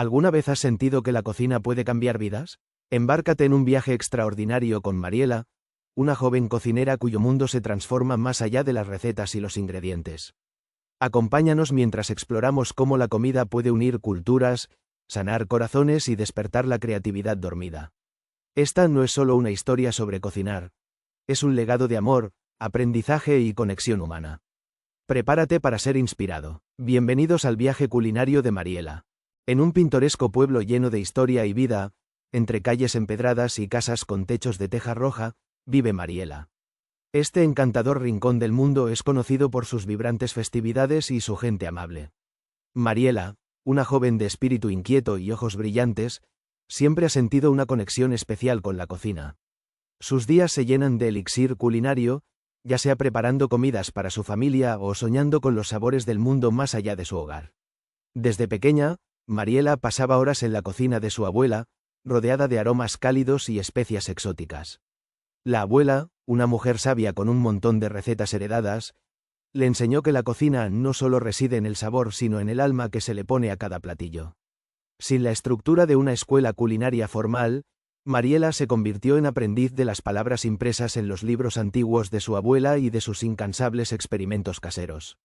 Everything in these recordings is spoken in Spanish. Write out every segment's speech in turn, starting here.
¿Alguna vez has sentido que la cocina puede cambiar vidas? Embárcate en un viaje extraordinario con Mariela, una joven cocinera cuyo mundo se transforma más allá de las recetas y los ingredientes. Acompáñanos mientras exploramos cómo la comida puede unir culturas, sanar corazones y despertar la creatividad dormida. Esta no es solo una historia sobre cocinar, es un legado de amor, aprendizaje y conexión humana. Prepárate para ser inspirado. Bienvenidos al viaje culinario de Mariela. En un pintoresco pueblo lleno de historia y vida, entre calles empedradas y casas con techos de teja roja, vive Mariela. Este encantador rincón del mundo es conocido por sus vibrantes festividades y su gente amable. Mariela, una joven de espíritu inquieto y ojos brillantes, siempre ha sentido una conexión especial con la cocina. Sus días se llenan de elixir culinario, ya sea preparando comidas para su familia o soñando con los sabores del mundo más allá de su hogar. Desde pequeña, Mariela pasaba horas en la cocina de su abuela, rodeada de aromas cálidos y especias exóticas. La abuela, una mujer sabia con un montón de recetas heredadas, le enseñó que la cocina no solo reside en el sabor sino en el alma que se le pone a cada platillo. Sin la estructura de una escuela culinaria formal, Mariela se convirtió en aprendiz de las palabras impresas en los libros antiguos de su abuela y de sus incansables experimentos caseros.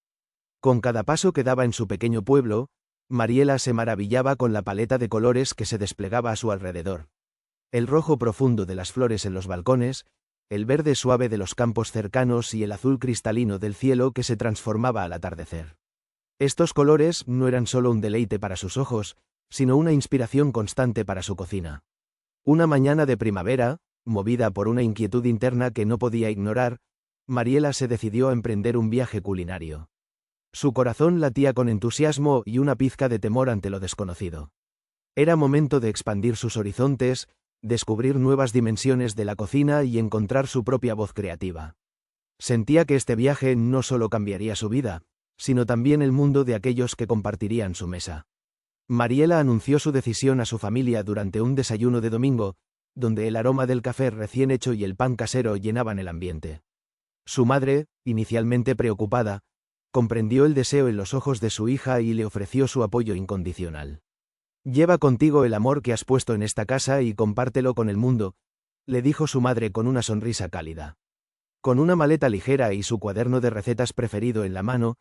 Con cada paso que daba en su pequeño pueblo, Mariela se maravillaba con la paleta de colores que se desplegaba a su alrededor. El rojo profundo de las flores en los balcones, el verde suave de los campos cercanos y el azul cristalino del cielo que se transformaba al atardecer. Estos colores no eran solo un deleite para sus ojos, sino una inspiración constante para su cocina. Una mañana de primavera, movida por una inquietud interna que no podía ignorar, Mariela se decidió a emprender un viaje culinario. Su corazón latía con entusiasmo y una pizca de temor ante lo desconocido. Era momento de expandir sus horizontes, descubrir nuevas dimensiones de la cocina y encontrar su propia voz creativa. Sentía que este viaje no solo cambiaría su vida, sino también el mundo de aquellos que compartirían su mesa. Mariela anunció su decisión a su familia durante un desayuno de domingo, donde el aroma del café recién hecho y el pan casero llenaban el ambiente. Su madre, inicialmente preocupada, comprendió el deseo en los ojos de su hija y le ofreció su apoyo incondicional. «Lleva contigo el amor que has puesto en esta casa y compártelo con el mundo», le dijo su madre con una sonrisa cálida. Con una maleta ligera y su cuaderno de recetas preferido en la mano,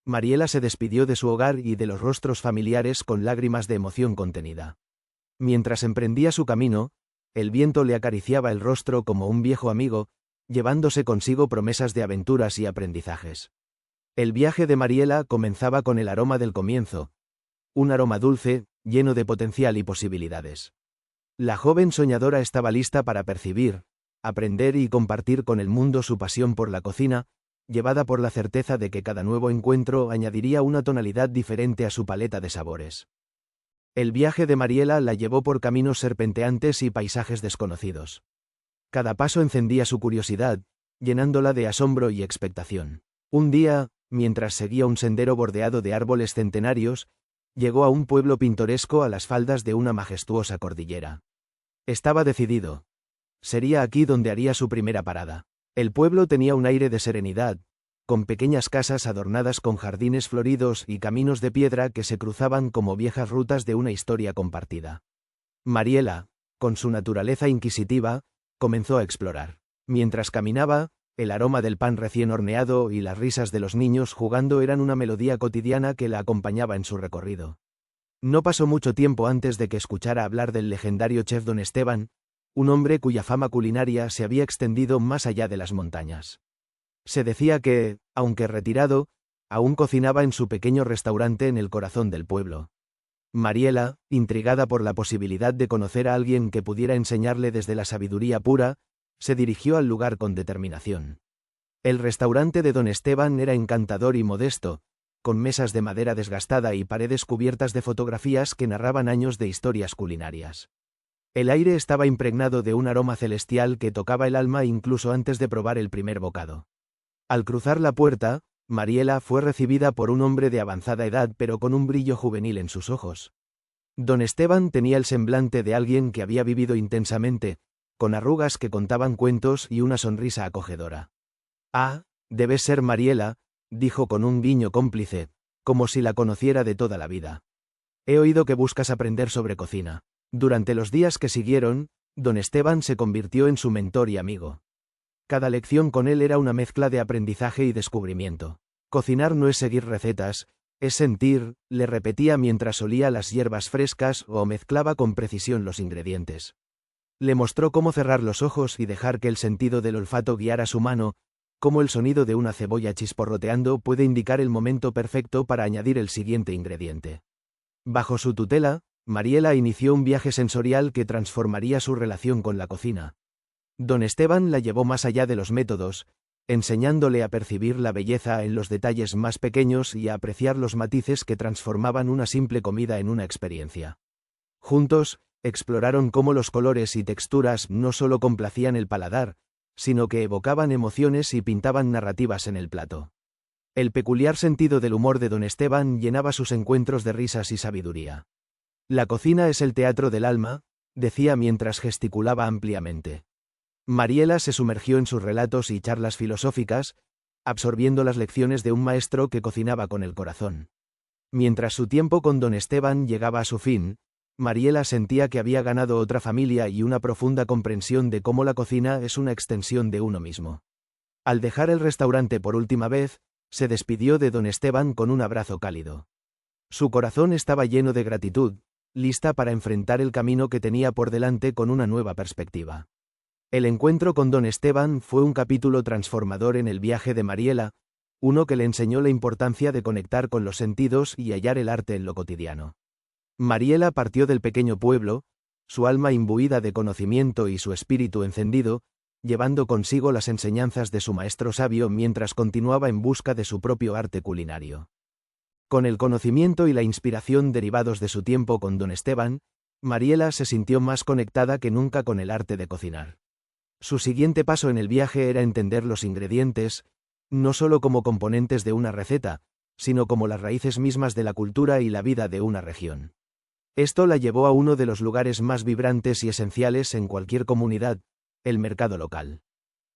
Mariela se despidió de su hogar y de los rostros familiares con lágrimas de emoción contenida. Mientras emprendía su camino, el viento le acariciaba el rostro como un viejo amigo, llevándose consigo promesas de aventuras y aprendizajes. El viaje de Mariela comenzaba con el aroma del comienzo, un aroma dulce, lleno de potencial y posibilidades. La joven soñadora estaba lista para percibir, aprender y compartir con el mundo su pasión por la cocina, llevada por la certeza de que cada nuevo encuentro añadiría una tonalidad diferente a su paleta de sabores. El viaje de Mariela la llevó por caminos serpenteantes y paisajes desconocidos. Cada paso encendía su curiosidad, llenándola de asombro y expectación. Un día, mientras seguía un sendero bordeado de árboles centenarios, llegó a un pueblo pintoresco a las faldas de una majestuosa cordillera. Estaba decidido. Sería aquí donde haría su primera parada. El pueblo tenía un aire de serenidad, con pequeñas casas adornadas con jardines floridos y caminos de piedra que se cruzaban como viejas rutas de una historia compartida. Mariela, con su naturaleza inquisitiva, comenzó a explorar. Mientras caminaba, el aroma del pan recién horneado y las risas de los niños jugando eran una melodía cotidiana que la acompañaba en su recorrido. No pasó mucho tiempo antes de que escuchara hablar del legendario chef Don Esteban, un hombre cuya fama culinaria se había extendido más allá de las montañas. Se decía que, aunque retirado, aún cocinaba en su pequeño restaurante en el corazón del pueblo. Mariela, intrigada por la posibilidad de conocer a alguien que pudiera enseñarle desde la sabiduría pura, se dirigió al lugar con determinación. El restaurante de Don Esteban era encantador y modesto, con mesas de madera desgastada y paredes cubiertas de fotografías que narraban años de historias culinarias. El aire estaba impregnado de un aroma celestial que tocaba el alma incluso antes de probar el primer bocado. Al cruzar la puerta, Mariela fue recibida por un hombre de avanzada edad pero con un brillo juvenil en sus ojos. Don Esteban tenía el semblante de alguien que había vivido intensamente, con arrugas que contaban cuentos y una sonrisa acogedora. «Ah, debes ser Mariela», dijo con un guiño cómplice, como si la conociera de toda la vida. He oído que buscas aprender sobre cocina. Durante los días que siguieron, don Esteban se convirtió en su mentor y amigo. Cada lección con él era una mezcla de aprendizaje y descubrimiento. Cocinar no es seguir recetas, es sentir, le repetía mientras olía las hierbas frescas o mezclaba con precisión los ingredientes. Le mostró cómo cerrar los ojos y dejar que el sentido del olfato guiara su mano, cómo el sonido de una cebolla chisporroteando puede indicar el momento perfecto para añadir el siguiente ingrediente. Bajo su tutela, Mariela inició un viaje sensorial que transformaría su relación con la cocina. Don Esteban la llevó más allá de los métodos, enseñándole a percibir la belleza en los detalles más pequeños y a apreciar los matices que transformaban una simple comida en una experiencia. Juntos, exploraron cómo los colores y texturas no solo complacían el paladar, sino que evocaban emociones y pintaban narrativas en el plato. El peculiar sentido del humor de don Esteban llenaba sus encuentros de risas y sabiduría. La cocina es el teatro del alma, decía mientras gesticulaba ampliamente. Mariela se sumergió en sus relatos y charlas filosóficas, absorbiendo las lecciones de un maestro que cocinaba con el corazón. Mientras su tiempo con don Esteban llegaba a su fin, Mariela sentía que había ganado otra familia y una profunda comprensión de cómo la cocina es una extensión de uno mismo. Al dejar el restaurante por última vez, se despidió de don Esteban con un abrazo cálido. Su corazón estaba lleno de gratitud, lista para enfrentar el camino que tenía por delante con una nueva perspectiva. El encuentro con don Esteban fue un capítulo transformador en el viaje de Mariela, uno que le enseñó la importancia de conectar con los sentidos y hallar el arte en lo cotidiano. Mariela partió del pequeño pueblo, su alma imbuida de conocimiento y su espíritu encendido, llevando consigo las enseñanzas de su maestro sabio mientras continuaba en busca de su propio arte culinario. Con el conocimiento y la inspiración derivados de su tiempo con don Esteban, Mariela se sintió más conectada que nunca con el arte de cocinar. Su siguiente paso en el viaje era entender los ingredientes, no solo como componentes de una receta, sino como las raíces mismas de la cultura y la vida de una región. Esto la llevó a uno de los lugares más vibrantes y esenciales en cualquier comunidad, el mercado local.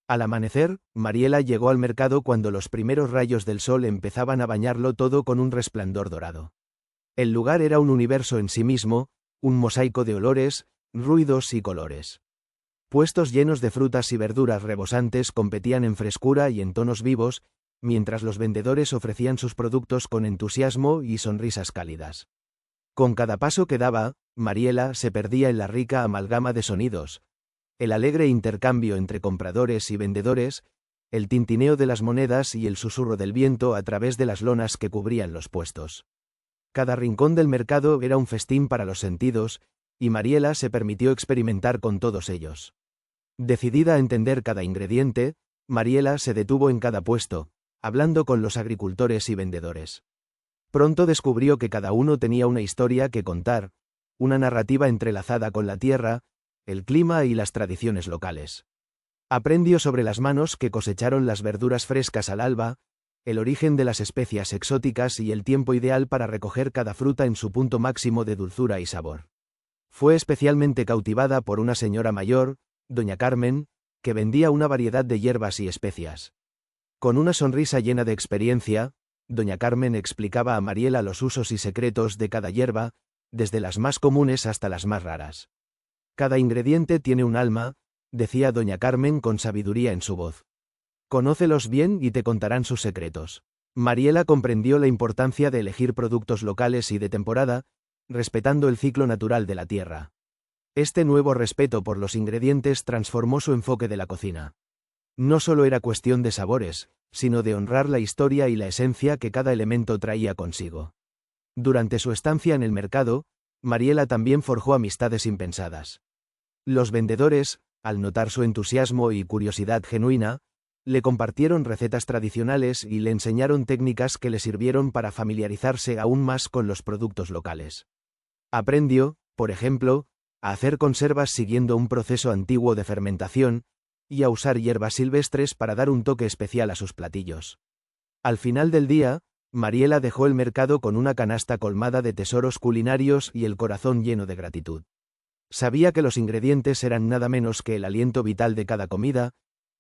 Al amanecer, Mariela llegó al mercado cuando los primeros rayos del sol empezaban a bañarlo todo con un resplandor dorado. El lugar era un universo en sí mismo, un mosaico de olores, ruidos y colores. Puestos llenos de frutas y verduras rebosantes competían en frescura y en tonos vivos, mientras los vendedores ofrecían sus productos con entusiasmo y sonrisas cálidas. Con cada paso que daba, Mariela se perdía en la rica amalgama de sonidos, el alegre intercambio entre compradores y vendedores, el tintineo de las monedas y el susurro del viento a través de las lonas que cubrían los puestos. Cada rincón del mercado era un festín para los sentidos, y Mariela se permitió experimentar con todos ellos. Decidida a entender cada ingrediente, Mariela se detuvo en cada puesto, hablando con los agricultores y vendedores. Pronto descubrió que cada uno tenía una historia que contar, una narrativa entrelazada con la tierra, el clima y las tradiciones locales. Aprendió sobre las manos que cosecharon las verduras frescas al alba, el origen de las especias exóticas y el tiempo ideal para recoger cada fruta en su punto máximo de dulzura y sabor. Fue especialmente cautivada por una señora mayor, doña Carmen, que vendía una variedad de hierbas y especias. Con una sonrisa llena de experiencia, doña Carmen explicaba a Mariela los usos y secretos de cada hierba, desde las más comunes hasta las más raras. Cada ingrediente tiene un alma, decía doña Carmen con sabiduría en su voz. Conócelos bien y te contarán sus secretos. Mariela comprendió la importancia de elegir productos locales y de temporada, respetando el ciclo natural de la tierra. Este nuevo respeto por los ingredientes transformó su enfoque de la cocina. No solo era cuestión de sabores, sino de honrar la historia y la esencia que cada elemento traía consigo. Durante su estancia en el mercado, Mariela también forjó amistades impensadas. Los vendedores, al notar su entusiasmo y curiosidad genuina, le compartieron recetas tradicionales y le enseñaron técnicas que le sirvieron para familiarizarse aún más con los productos locales. Aprendió, por ejemplo, a hacer conservas siguiendo un proceso antiguo de fermentación, y a usar hierbas silvestres para dar un toque especial a sus platillos. Al final del día, Mariela dejó el mercado con una canasta colmada de tesoros culinarios y el corazón lleno de gratitud. Sabía que los ingredientes eran nada menos que el aliento vital de cada comida,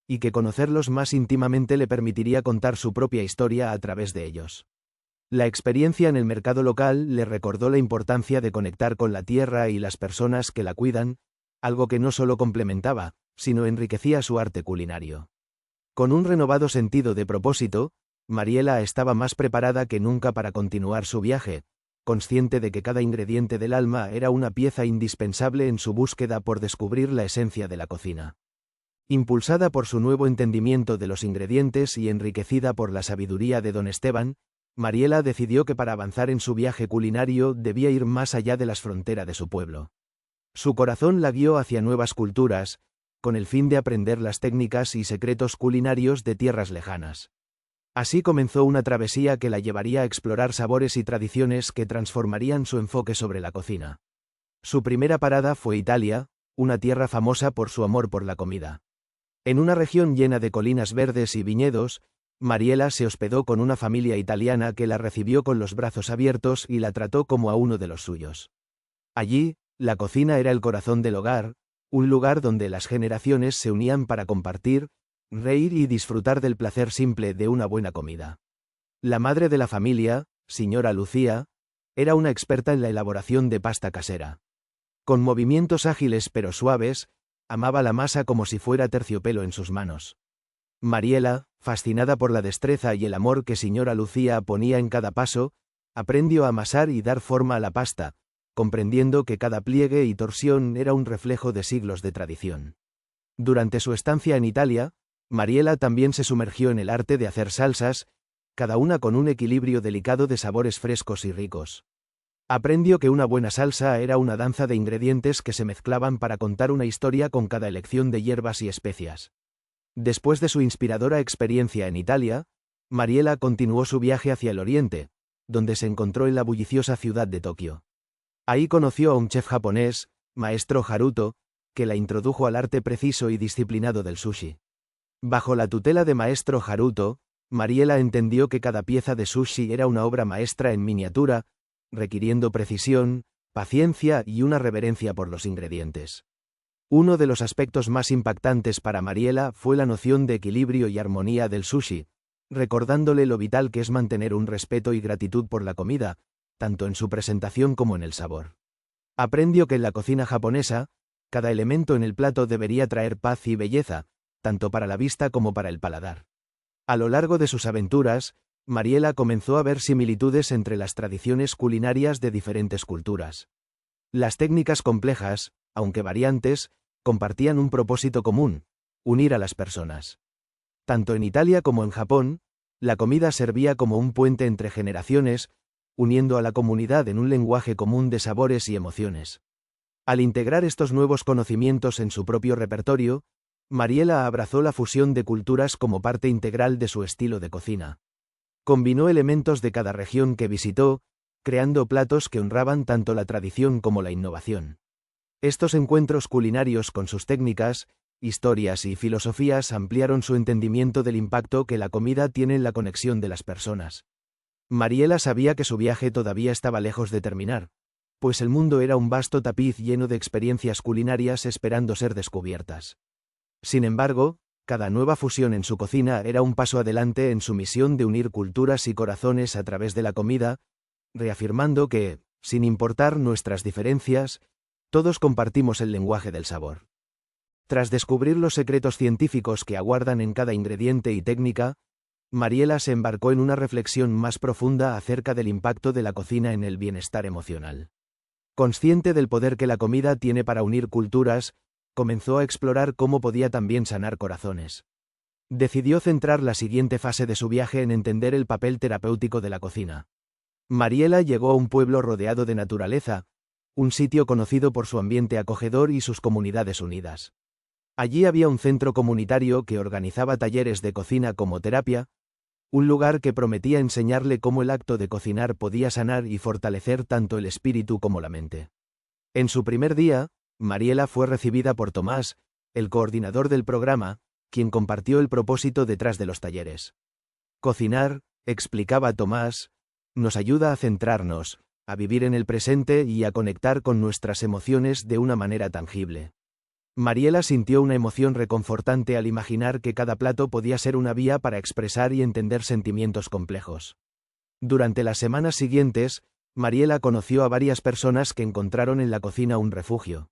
y que conocerlos más íntimamente le permitiría contar su propia historia a través de ellos. La experiencia en el mercado local le recordó la importancia de conectar con la tierra y las personas que la cuidan, algo que no solo complementaba, sino enriquecía su arte culinario. Con un renovado sentido de propósito, Mariela estaba más preparada que nunca para continuar su viaje, consciente de que cada ingrediente del alma era una pieza indispensable en su búsqueda por descubrir la esencia de la cocina. Impulsada por su nuevo entendimiento de los ingredientes y enriquecida por la sabiduría de don Esteban, Mariela decidió que para avanzar en su viaje culinario debía ir más allá de las fronteras de su pueblo. Su corazón la guió hacia nuevas culturas, con el fin de aprender las técnicas y secretos culinarios de tierras lejanas. Así comenzó una travesía que la llevaría a explorar sabores y tradiciones que transformarían su enfoque sobre la cocina. Su primera parada fue Italia, una tierra famosa por su amor por la comida. En una región llena de colinas verdes y viñedos, Mariela se hospedó con una familia italiana que la recibió con los brazos abiertos y la trató como a uno de los suyos. Allí, la cocina era el corazón del hogar, un lugar donde las generaciones se unían para compartir, reír y disfrutar del placer simple de una buena comida. La madre de la familia, señora Lucía, era una experta en la elaboración de pasta casera. Con movimientos ágiles pero suaves, amaba la masa como si fuera terciopelo en sus manos. Mariela, fascinada por la destreza y el amor que señora Lucía ponía en cada paso, aprendió a amasar y dar forma a la pasta, comprendiendo que cada pliegue y torsión era un reflejo de siglos de tradición. Durante su estancia en Italia, Mariela también se sumergió en el arte de hacer salsas, cada una con un equilibrio delicado de sabores frescos y ricos. Aprendió que una buena salsa era una danza de ingredientes que se mezclaban para contar una historia con cada elección de hierbas y especias. Después de su inspiradora experiencia en Italia, Mariela continuó su viaje hacia el oriente, donde se encontró en la bulliciosa ciudad de Tokio. Ahí conoció a un chef japonés, maestro Haruto, que la introdujo al arte preciso y disciplinado del sushi. Bajo la tutela de maestro Haruto, Mariela entendió que cada pieza de sushi era una obra maestra en miniatura, requiriendo precisión, paciencia y una reverencia por los ingredientes. Uno de los aspectos más impactantes para Mariela fue la noción de equilibrio y armonía del sushi, recordándole lo vital que es mantener un respeto y gratitud por la comida, tanto en su presentación como en el sabor. Aprendió que en la cocina japonesa, cada elemento en el plato debería traer paz y belleza, tanto para la vista como para el paladar. A lo largo de sus aventuras, Mariela comenzó a ver similitudes entre las tradiciones culinarias de diferentes culturas. Las técnicas complejas, aunque variantes, compartían un propósito común: unir a las personas. Tanto en Italia como en Japón, la comida servía como un puente entre generaciones, uniendo a la comunidad en un lenguaje común de sabores y emociones. Al integrar estos nuevos conocimientos en su propio repertorio, Mariela abrazó la fusión de culturas como parte integral de su estilo de cocina. Combinó elementos de cada región que visitó, creando platos que honraban tanto la tradición como la innovación. Estos encuentros culinarios con sus técnicas, historias y filosofías ampliaron su entendimiento del impacto que la comida tiene en la conexión de las personas. Mariela sabía que su viaje todavía estaba lejos de terminar, pues el mundo era un vasto tapiz lleno de experiencias culinarias esperando ser descubiertas. Sin embargo, cada nueva fusión en su cocina era un paso adelante en su misión de unir culturas y corazones a través de la comida, reafirmando que, sin importar nuestras diferencias, todos compartimos el lenguaje del sabor. Tras descubrir los secretos científicos que aguardan en cada ingrediente y técnica, Mariela se embarcó en una reflexión más profunda acerca del impacto de la cocina en el bienestar emocional. Consciente del poder que la comida tiene para unir culturas, comenzó a explorar cómo podía también sanar corazones. Decidió centrar la siguiente fase de su viaje en entender el papel terapéutico de la cocina. Mariela llegó a un pueblo rodeado de naturaleza, un sitio conocido por su ambiente acogedor y sus comunidades unidas. Allí había un centro comunitario que organizaba talleres de cocina como terapia, un lugar que prometía enseñarle cómo el acto de cocinar podía sanar y fortalecer tanto el espíritu como la mente. En su primer día, Mariela fue recibida por Tomás, el coordinador del programa, quien compartió el propósito detrás de los talleres. Cocinar, explicaba Tomás, nos ayuda a centrarnos, a vivir en el presente y a conectar con nuestras emociones de una manera tangible. Mariela sintió una emoción reconfortante al imaginar que cada plato podía ser una vía para expresar y entender sentimientos complejos. Durante las semanas siguientes, Mariela conoció a varias personas que encontraron en la cocina un refugio.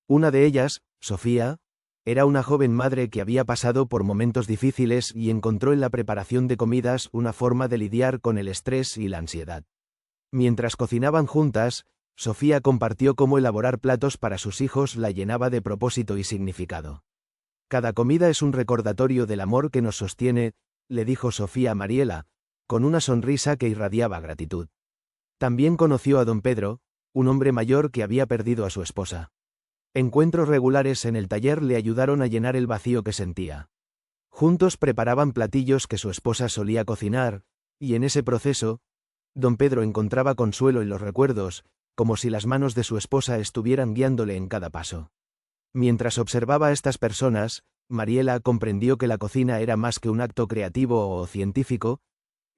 Una de ellas, Sofía, era una joven madre que había pasado por momentos difíciles y encontró en la preparación de comidas una forma de lidiar con el estrés y la ansiedad. Mientras cocinaban juntas, Sofía compartió cómo elaborar platos para sus hijos la llenaba de propósito y significado. Cada comida es un recordatorio del amor que nos sostiene, le dijo Sofía a Mariela, con una sonrisa que irradiaba gratitud. También conoció a don Pedro, un hombre mayor que había perdido a su esposa. Encuentros regulares en el taller le ayudaron a llenar el vacío que sentía. Juntos preparaban platillos que su esposa solía cocinar, y en ese proceso, don Pedro encontraba consuelo en los recuerdos, como si las manos de su esposa estuvieran guiándole en cada paso. Mientras observaba a estas personas, Mariela comprendió que la cocina era más que un acto creativo o científico,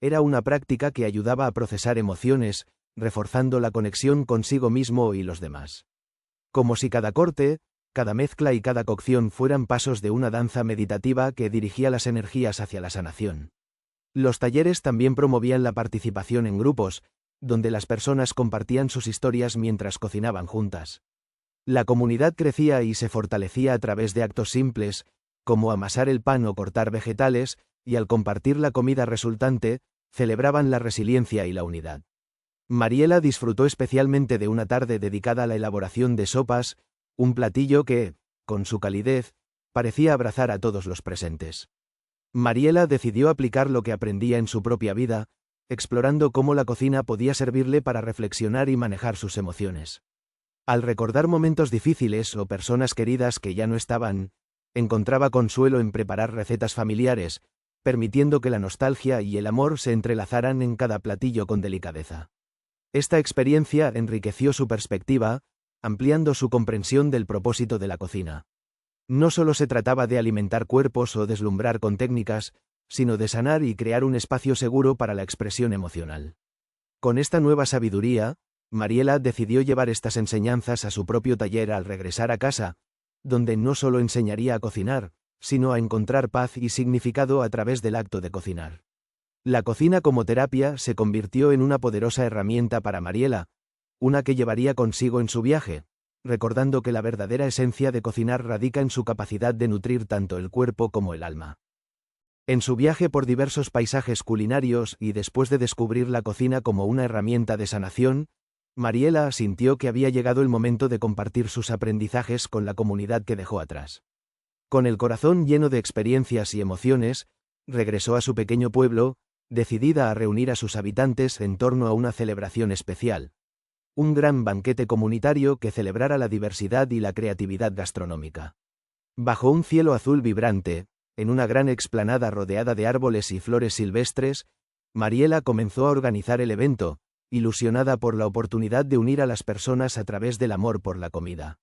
era una práctica que ayudaba a procesar emociones, reforzando la conexión consigo mismo y los demás. Como si cada corte, cada mezcla y cada cocción fueran pasos de una danza meditativa que dirigía las energías hacia la sanación. Los talleres también promovían la participación en grupos, donde las personas compartían sus historias mientras cocinaban juntas. La comunidad crecía y se fortalecía a través de actos simples, como amasar el pan o cortar vegetales, y al compartir la comida resultante, celebraban la resiliencia y la unidad. Mariela disfrutó especialmente de una tarde dedicada a la elaboración de sopas, un platillo que, con su calidez, parecía abrazar a todos los presentes. Mariela decidió aplicar lo que aprendía en su propia vida, explorando cómo la cocina podía servirle para reflexionar y manejar sus emociones. Al recordar momentos difíciles o personas queridas que ya no estaban, encontraba consuelo en preparar recetas familiares, permitiendo que la nostalgia y el amor se entrelazaran en cada platillo con delicadeza. Esta experiencia enriqueció su perspectiva, ampliando su comprensión del propósito de la cocina. No solo se trataba de alimentar cuerpos o deslumbrar con técnicas, sino de sanar y crear un espacio seguro para la expresión emocional. Con esta nueva sabiduría, Mariela decidió llevar estas enseñanzas a su propio taller al regresar a casa, donde no solo enseñaría a cocinar, sino a encontrar paz y significado a través del acto de cocinar. La cocina como terapia se convirtió en una poderosa herramienta para Mariela, una que llevaría consigo en su viaje, recordando que la verdadera esencia de cocinar radica en su capacidad de nutrir tanto el cuerpo como el alma. En su viaje por diversos paisajes culinarios y después de descubrir la cocina como una herramienta de sanación, Mariela sintió que había llegado el momento de compartir sus aprendizajes con la comunidad que dejó atrás. Con el corazón lleno de experiencias y emociones, regresó a su pequeño pueblo, decidida a reunir a sus habitantes en torno a una celebración especial. Un gran banquete comunitario que celebrara la diversidad y la creatividad gastronómica. Bajo un cielo azul vibrante, en una gran explanada rodeada de árboles y flores silvestres, Mariela comenzó a organizar el evento, ilusionada por la oportunidad de unir a las personas a través del amor por la comida.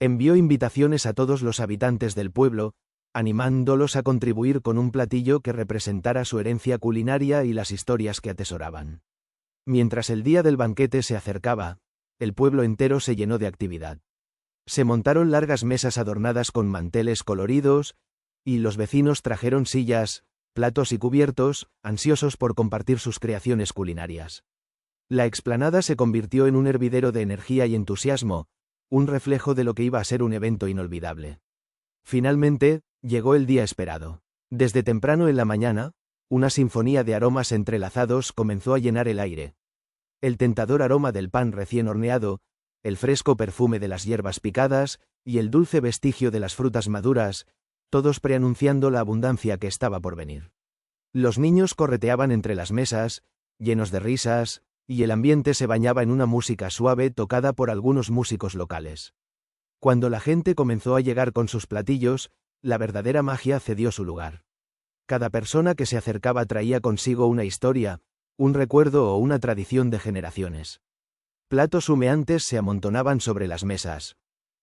Envió invitaciones a todos los habitantes del pueblo, animándolos a contribuir con un platillo que representara su herencia culinaria y las historias que atesoraban. Mientras el día del banquete se acercaba, el pueblo entero se llenó de actividad. Se montaron largas mesas adornadas con manteles coloridos, y los vecinos trajeron sillas, platos y cubiertos, ansiosos por compartir sus creaciones culinarias. La explanada se convirtió en un hervidero de energía y entusiasmo, un reflejo de lo que iba a ser un evento inolvidable. Finalmente, llegó el día esperado. Desde temprano en la mañana, una sinfonía de aromas entrelazados comenzó a llenar el aire. El tentador aroma del pan recién horneado, el fresco perfume de las hierbas picadas, y el dulce vestigio de las frutas maduras, todos preanunciando la abundancia que estaba por venir. Los niños correteaban entre las mesas, llenos de risas, y el ambiente se bañaba en una música suave tocada por algunos músicos locales. Cuando la gente comenzó a llegar con sus platillos, la verdadera magia cedió su lugar. Cada persona que se acercaba traía consigo una historia, un recuerdo o una tradición de generaciones. Platos humeantes se amontonaban sobre las mesas.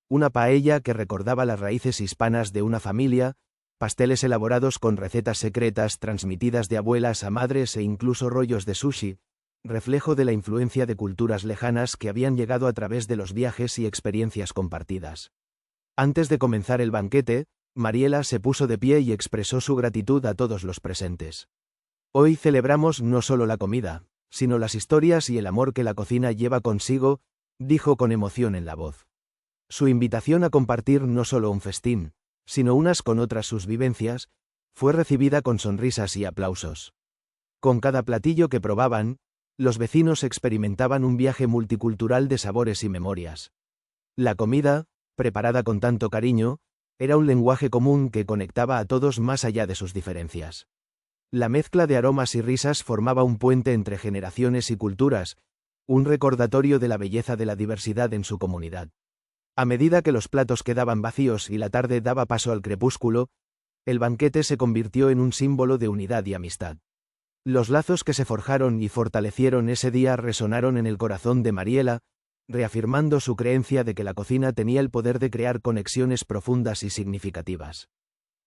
Una paella que recordaba las raíces hispanas de una familia, pasteles elaborados con recetas secretas transmitidas de abuelas a madres e incluso rollos de sushi, reflejo de la influencia de culturas lejanas que habían llegado a través de los viajes y experiencias compartidas. Antes de comenzar el banquete, Mariela se puso de pie y expresó su gratitud a todos los presentes. Hoy celebramos no solo la comida, sino las historias y el amor que la cocina lleva consigo, dijo con emoción en la voz. Su invitación a compartir no solo un festín, sino unas con otras sus vivencias, fue recibida con sonrisas y aplausos. Con cada platillo que probaban, los vecinos experimentaban un viaje multicultural de sabores y memorias. La comida, preparada con tanto cariño, era un lenguaje común que conectaba a todos más allá de sus diferencias. La mezcla de aromas y risas formaba un puente entre generaciones y culturas, un recordatorio de la belleza de la diversidad en su comunidad. A medida que los platos quedaban vacíos y la tarde daba paso al crepúsculo, el banquete se convirtió en un símbolo de unidad y amistad. Los lazos que se forjaron y fortalecieron ese día resonaron en el corazón de Mariela, reafirmando su creencia de que la cocina tenía el poder de crear conexiones profundas y significativas.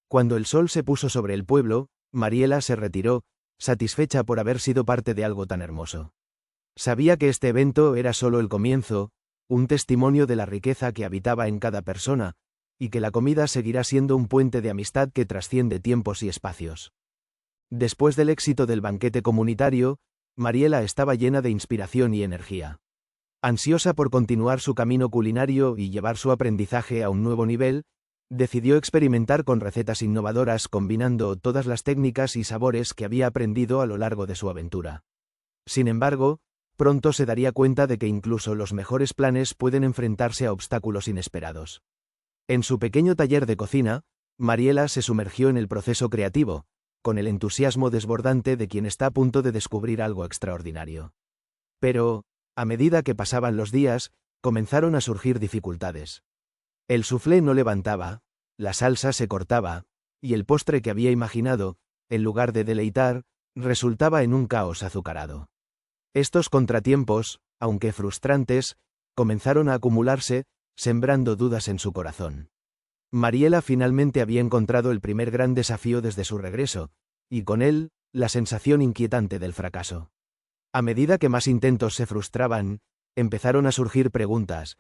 Cuando el sol se puso sobre el pueblo, Mariela se retiró, satisfecha por haber sido parte de algo tan hermoso. Sabía que este evento era solo el comienzo, un testimonio de la riqueza que habitaba en cada persona, y que la comida seguirá siendo un puente de amistad que trasciende tiempos y espacios. Después del éxito del banquete comunitario, Mariela estaba llena de inspiración y energía. Ansiosa por continuar su camino culinario y llevar su aprendizaje a un nuevo nivel, decidió experimentar con recetas innovadoras combinando todas las técnicas y sabores que había aprendido a lo largo de su aventura. Sin embargo, pronto se daría cuenta de que incluso los mejores planes pueden enfrentarse a obstáculos inesperados. En su pequeño taller de cocina, Mariela se sumergió en el proceso creativo, con el entusiasmo desbordante de quien está a punto de descubrir algo extraordinario. Pero, a medida que pasaban los días, comenzaron a surgir dificultades. El soufflé no levantaba, la salsa se cortaba, y el postre que había imaginado, en lugar de deleitar, resultaba en un caos azucarado. Estos contratiempos, aunque frustrantes, comenzaron a acumularse, sembrando dudas en su corazón. Mariela finalmente había encontrado el primer gran desafío desde su regreso, y con él, la sensación inquietante del fracaso. A medida que más intentos se frustraban, empezaron a surgir preguntas.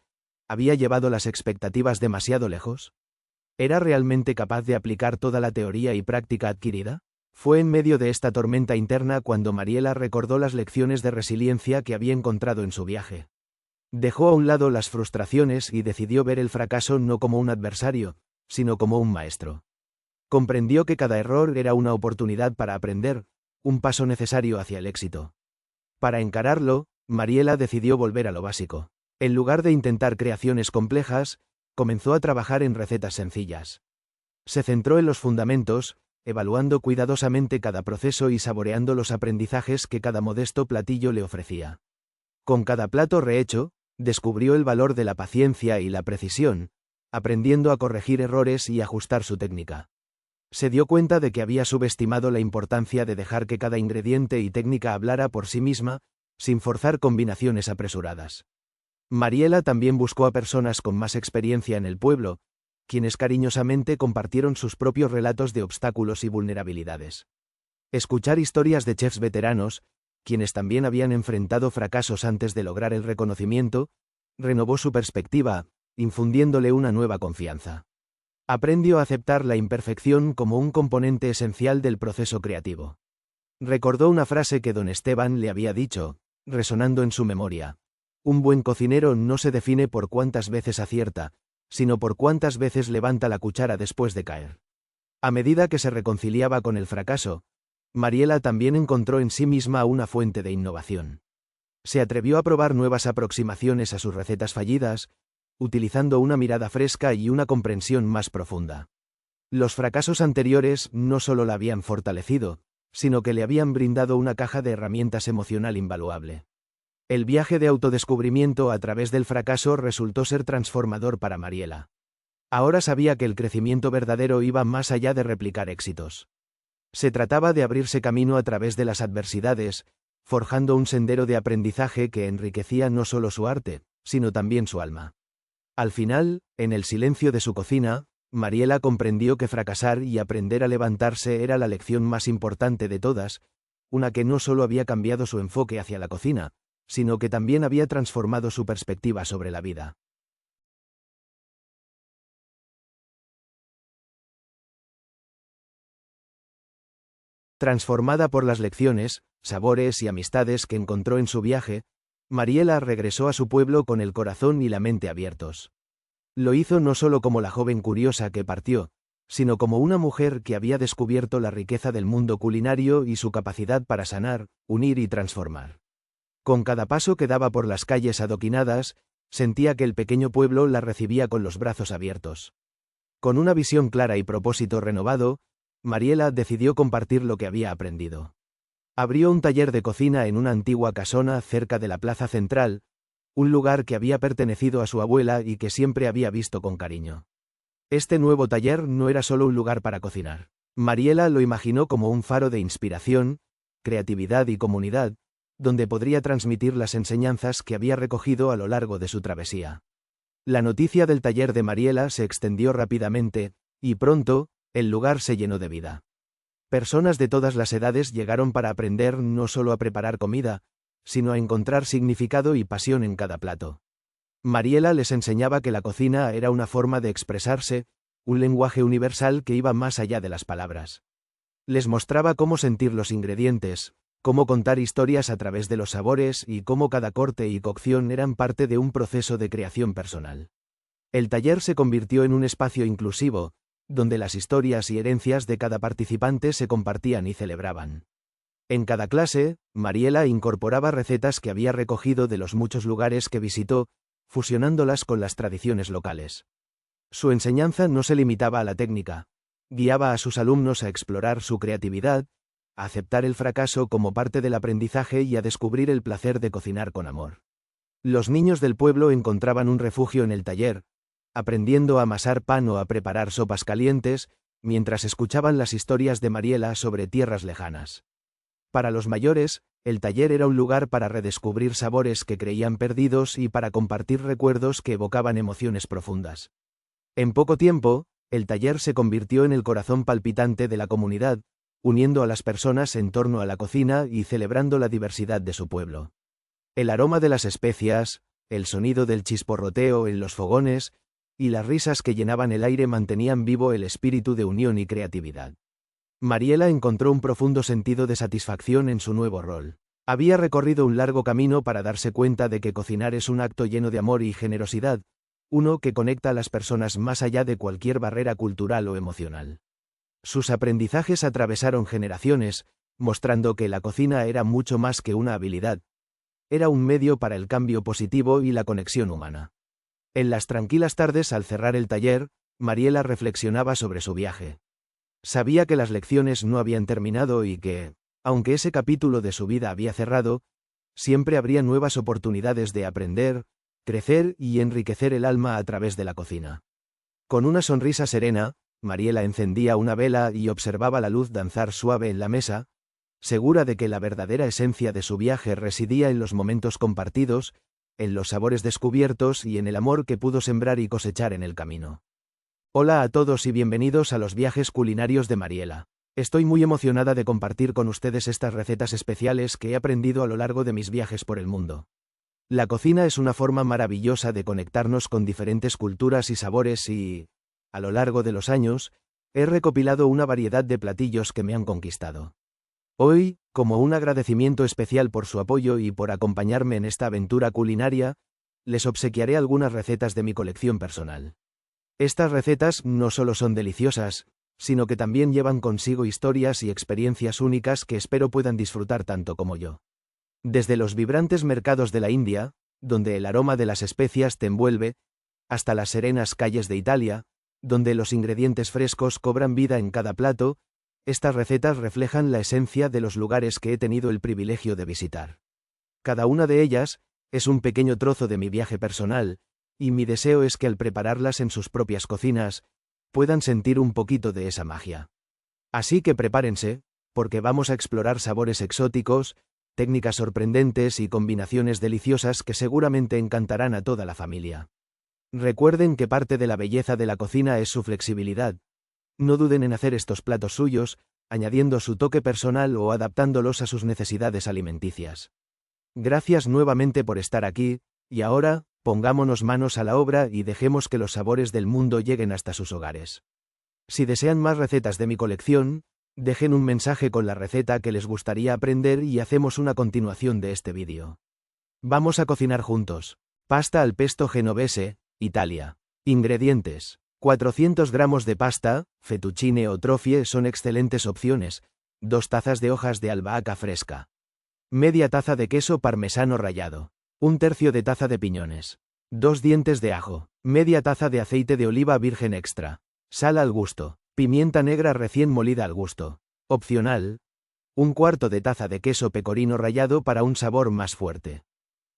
¿Había llevado las expectativas demasiado lejos? ¿Era realmente capaz de aplicar toda la teoría y práctica adquirida? Fue en medio de esta tormenta interna cuando Mariela recordó las lecciones de resiliencia que había encontrado en su viaje. Dejó a un lado las frustraciones y decidió ver el fracaso no como un adversario, sino como un maestro. Comprendió que cada error era una oportunidad para aprender, un paso necesario hacia el éxito. Para encararlo, Mariela decidió volver a lo básico. En lugar de intentar creaciones complejas, comenzó a trabajar en recetas sencillas. Se centró en los fundamentos, evaluando cuidadosamente cada proceso y saboreando los aprendizajes que cada modesto platillo le ofrecía. Con cada plato rehecho, descubrió el valor de la paciencia y la precisión, aprendiendo a corregir errores y ajustar su técnica. Se dio cuenta de que había subestimado la importancia de dejar que cada ingrediente y técnica hablara por sí misma, sin forzar combinaciones apresuradas. Mariela también buscó a personas con más experiencia en el pueblo, quienes cariñosamente compartieron sus propios relatos de obstáculos y vulnerabilidades. Escuchar historias de chefs veteranos, quienes también habían enfrentado fracasos antes de lograr el reconocimiento, renovó su perspectiva, infundiéndole una nueva confianza. Aprendió a aceptar la imperfección como un componente esencial del proceso creativo. Recordó una frase que don Esteban le había dicho, resonando en su memoria. Un buen cocinero no se define por cuántas veces acierta, sino por cuántas veces levanta la cuchara después de caer. A medida que se reconciliaba con el fracaso, Mariela también encontró en sí misma una fuente de innovación. Se atrevió a probar nuevas aproximaciones a sus recetas fallidas, utilizando una mirada fresca y una comprensión más profunda. Los fracasos anteriores no solo la habían fortalecido, sino que le habían brindado una caja de herramientas emocional invaluable. El viaje de autodescubrimiento a través del fracaso resultó ser transformador para Mariela. Ahora sabía que el crecimiento verdadero iba más allá de replicar éxitos. Se trataba de abrirse camino a través de las adversidades, forjando un sendero de aprendizaje que enriquecía no solo su arte, sino también su alma. Al final, en el silencio de su cocina, Mariela comprendió que fracasar y aprender a levantarse era la lección más importante de todas, una que no solo había cambiado su enfoque hacia la cocina, sino que también había transformado su perspectiva sobre la vida. Transformada por las lecciones, sabores y amistades que encontró en su viaje, Mariela regresó a su pueblo con el corazón y la mente abiertos. Lo hizo no solo como la joven curiosa que partió, sino como una mujer que había descubierto la riqueza del mundo culinario y su capacidad para sanar, unir y transformar. Con cada paso que daba por las calles adoquinadas, sentía que el pequeño pueblo la recibía con los brazos abiertos. Con una visión clara y propósito renovado, Mariela decidió compartir lo que había aprendido. Abrió un taller de cocina en una antigua casona cerca de la plaza central, un lugar que había pertenecido a su abuela y que siempre había visto con cariño. Este nuevo taller no era solo un lugar para cocinar. Mariela lo imaginó como un faro de inspiración, creatividad y comunidad, donde podría transmitir las enseñanzas que había recogido a lo largo de su travesía. La noticia del taller de Mariela se extendió rápidamente, y pronto, el lugar se llenó de vida. Personas de todas las edades llegaron para aprender no solo a preparar comida, sino a encontrar significado y pasión en cada plato. Mariela les enseñaba que la cocina era una forma de expresarse, un lenguaje universal que iba más allá de las palabras. Les mostraba cómo sentir los ingredientes, cómo contar historias a través de los sabores y cómo cada corte y cocción eran parte de un proceso de creación personal. El taller se convirtió en un espacio inclusivo, donde las historias y herencias de cada participante se compartían y celebraban. En cada clase, Mariela incorporaba recetas que había recogido de los muchos lugares que visitó, fusionándolas con las tradiciones locales. Su enseñanza no se limitaba a la técnica, guiaba a sus alumnos a explorar su creatividad, a aceptar el fracaso como parte del aprendizaje y a descubrir el placer de cocinar con amor. Los niños del pueblo encontraban un refugio en el taller, aprendiendo a amasar pan o a preparar sopas calientes, mientras escuchaban las historias de Mariela sobre tierras lejanas. Para los mayores, el taller era un lugar para redescubrir sabores que creían perdidos y para compartir recuerdos que evocaban emociones profundas. En poco tiempo, el taller se convirtió en el corazón palpitante de la comunidad, uniendo a las personas en torno a la cocina y celebrando la diversidad de su pueblo. El aroma de las especias, el sonido del chisporroteo en los fogones, y las risas que llenaban el aire mantenían vivo el espíritu de unión y creatividad. Mariela encontró un profundo sentido de satisfacción en su nuevo rol. Había recorrido un largo camino para darse cuenta de que cocinar es un acto lleno de amor y generosidad, uno que conecta a las personas más allá de cualquier barrera cultural o emocional. Sus aprendizajes atravesaron generaciones, mostrando que la cocina era mucho más que una habilidad. Era un medio para el cambio positivo y la conexión humana. En las tranquilas tardes al cerrar el taller, Mariela reflexionaba sobre su viaje. Sabía que las lecciones no habían terminado y que, aunque ese capítulo de su vida había cerrado, siempre habría nuevas oportunidades de aprender, crecer y enriquecer el alma a través de la cocina. Con una sonrisa serena, Mariela encendía una vela y observaba la luz danzar suave en la mesa, segura de que la verdadera esencia de su viaje residía en los momentos compartidos, en los sabores descubiertos y en el amor que pudo sembrar y cosechar en el camino. Hola a todos y bienvenidos a los viajes culinarios de Mariela. Estoy muy emocionada de compartir con ustedes estas recetas especiales que he aprendido a lo largo de mis viajes por el mundo. La cocina es una forma maravillosa de conectarnos con diferentes culturas y sabores y, a lo largo de los años, he recopilado una variedad de platillos que me han conquistado. Hoy, como un agradecimiento especial por su apoyo y por acompañarme en esta aventura culinaria, les obsequiaré algunas recetas de mi colección personal. Estas recetas no solo son deliciosas, sino que también llevan consigo historias y experiencias únicas que espero puedan disfrutar tanto como yo. Desde los vibrantes mercados de la India, donde el aroma de las especias te envuelve, hasta las serenas calles de Italia, donde los ingredientes frescos cobran vida en cada plato, estas recetas reflejan la esencia de los lugares que he tenido el privilegio de visitar. Cada una de ellas es un pequeño trozo de mi viaje personal, y mi deseo es que al prepararlas en sus propias cocinas, puedan sentir un poquito de esa magia. Así que prepárense, porque vamos a explorar sabores exóticos, técnicas sorprendentes y combinaciones deliciosas que seguramente encantarán a toda la familia. Recuerden que parte de la belleza de la cocina es su flexibilidad. No duden en hacer estos platos suyos, añadiendo su toque personal o adaptándolos a sus necesidades alimenticias. Gracias nuevamente por estar aquí, y ahora, pongámonos manos a la obra y dejemos que los sabores del mundo lleguen hasta sus hogares. Si desean más recetas de mi colección, Dejen un mensaje con la receta que les gustaría aprender y hacemos una continuación de este vídeo. Vamos a cocinar juntos. Pasta al pesto genovese, Italia. Ingredientes. 400 gramos de pasta, fettuccine o trofie son excelentes opciones. 2 tazas de hojas de albahaca fresca. Media taza de queso parmesano rallado. 1/3 de taza de piñones. 2 dientes de ajo. Media taza de aceite de oliva virgen extra. Sal al gusto. Pimienta negra recién molida al gusto. Opcional. 1/4 de taza de queso pecorino rallado para un sabor más fuerte.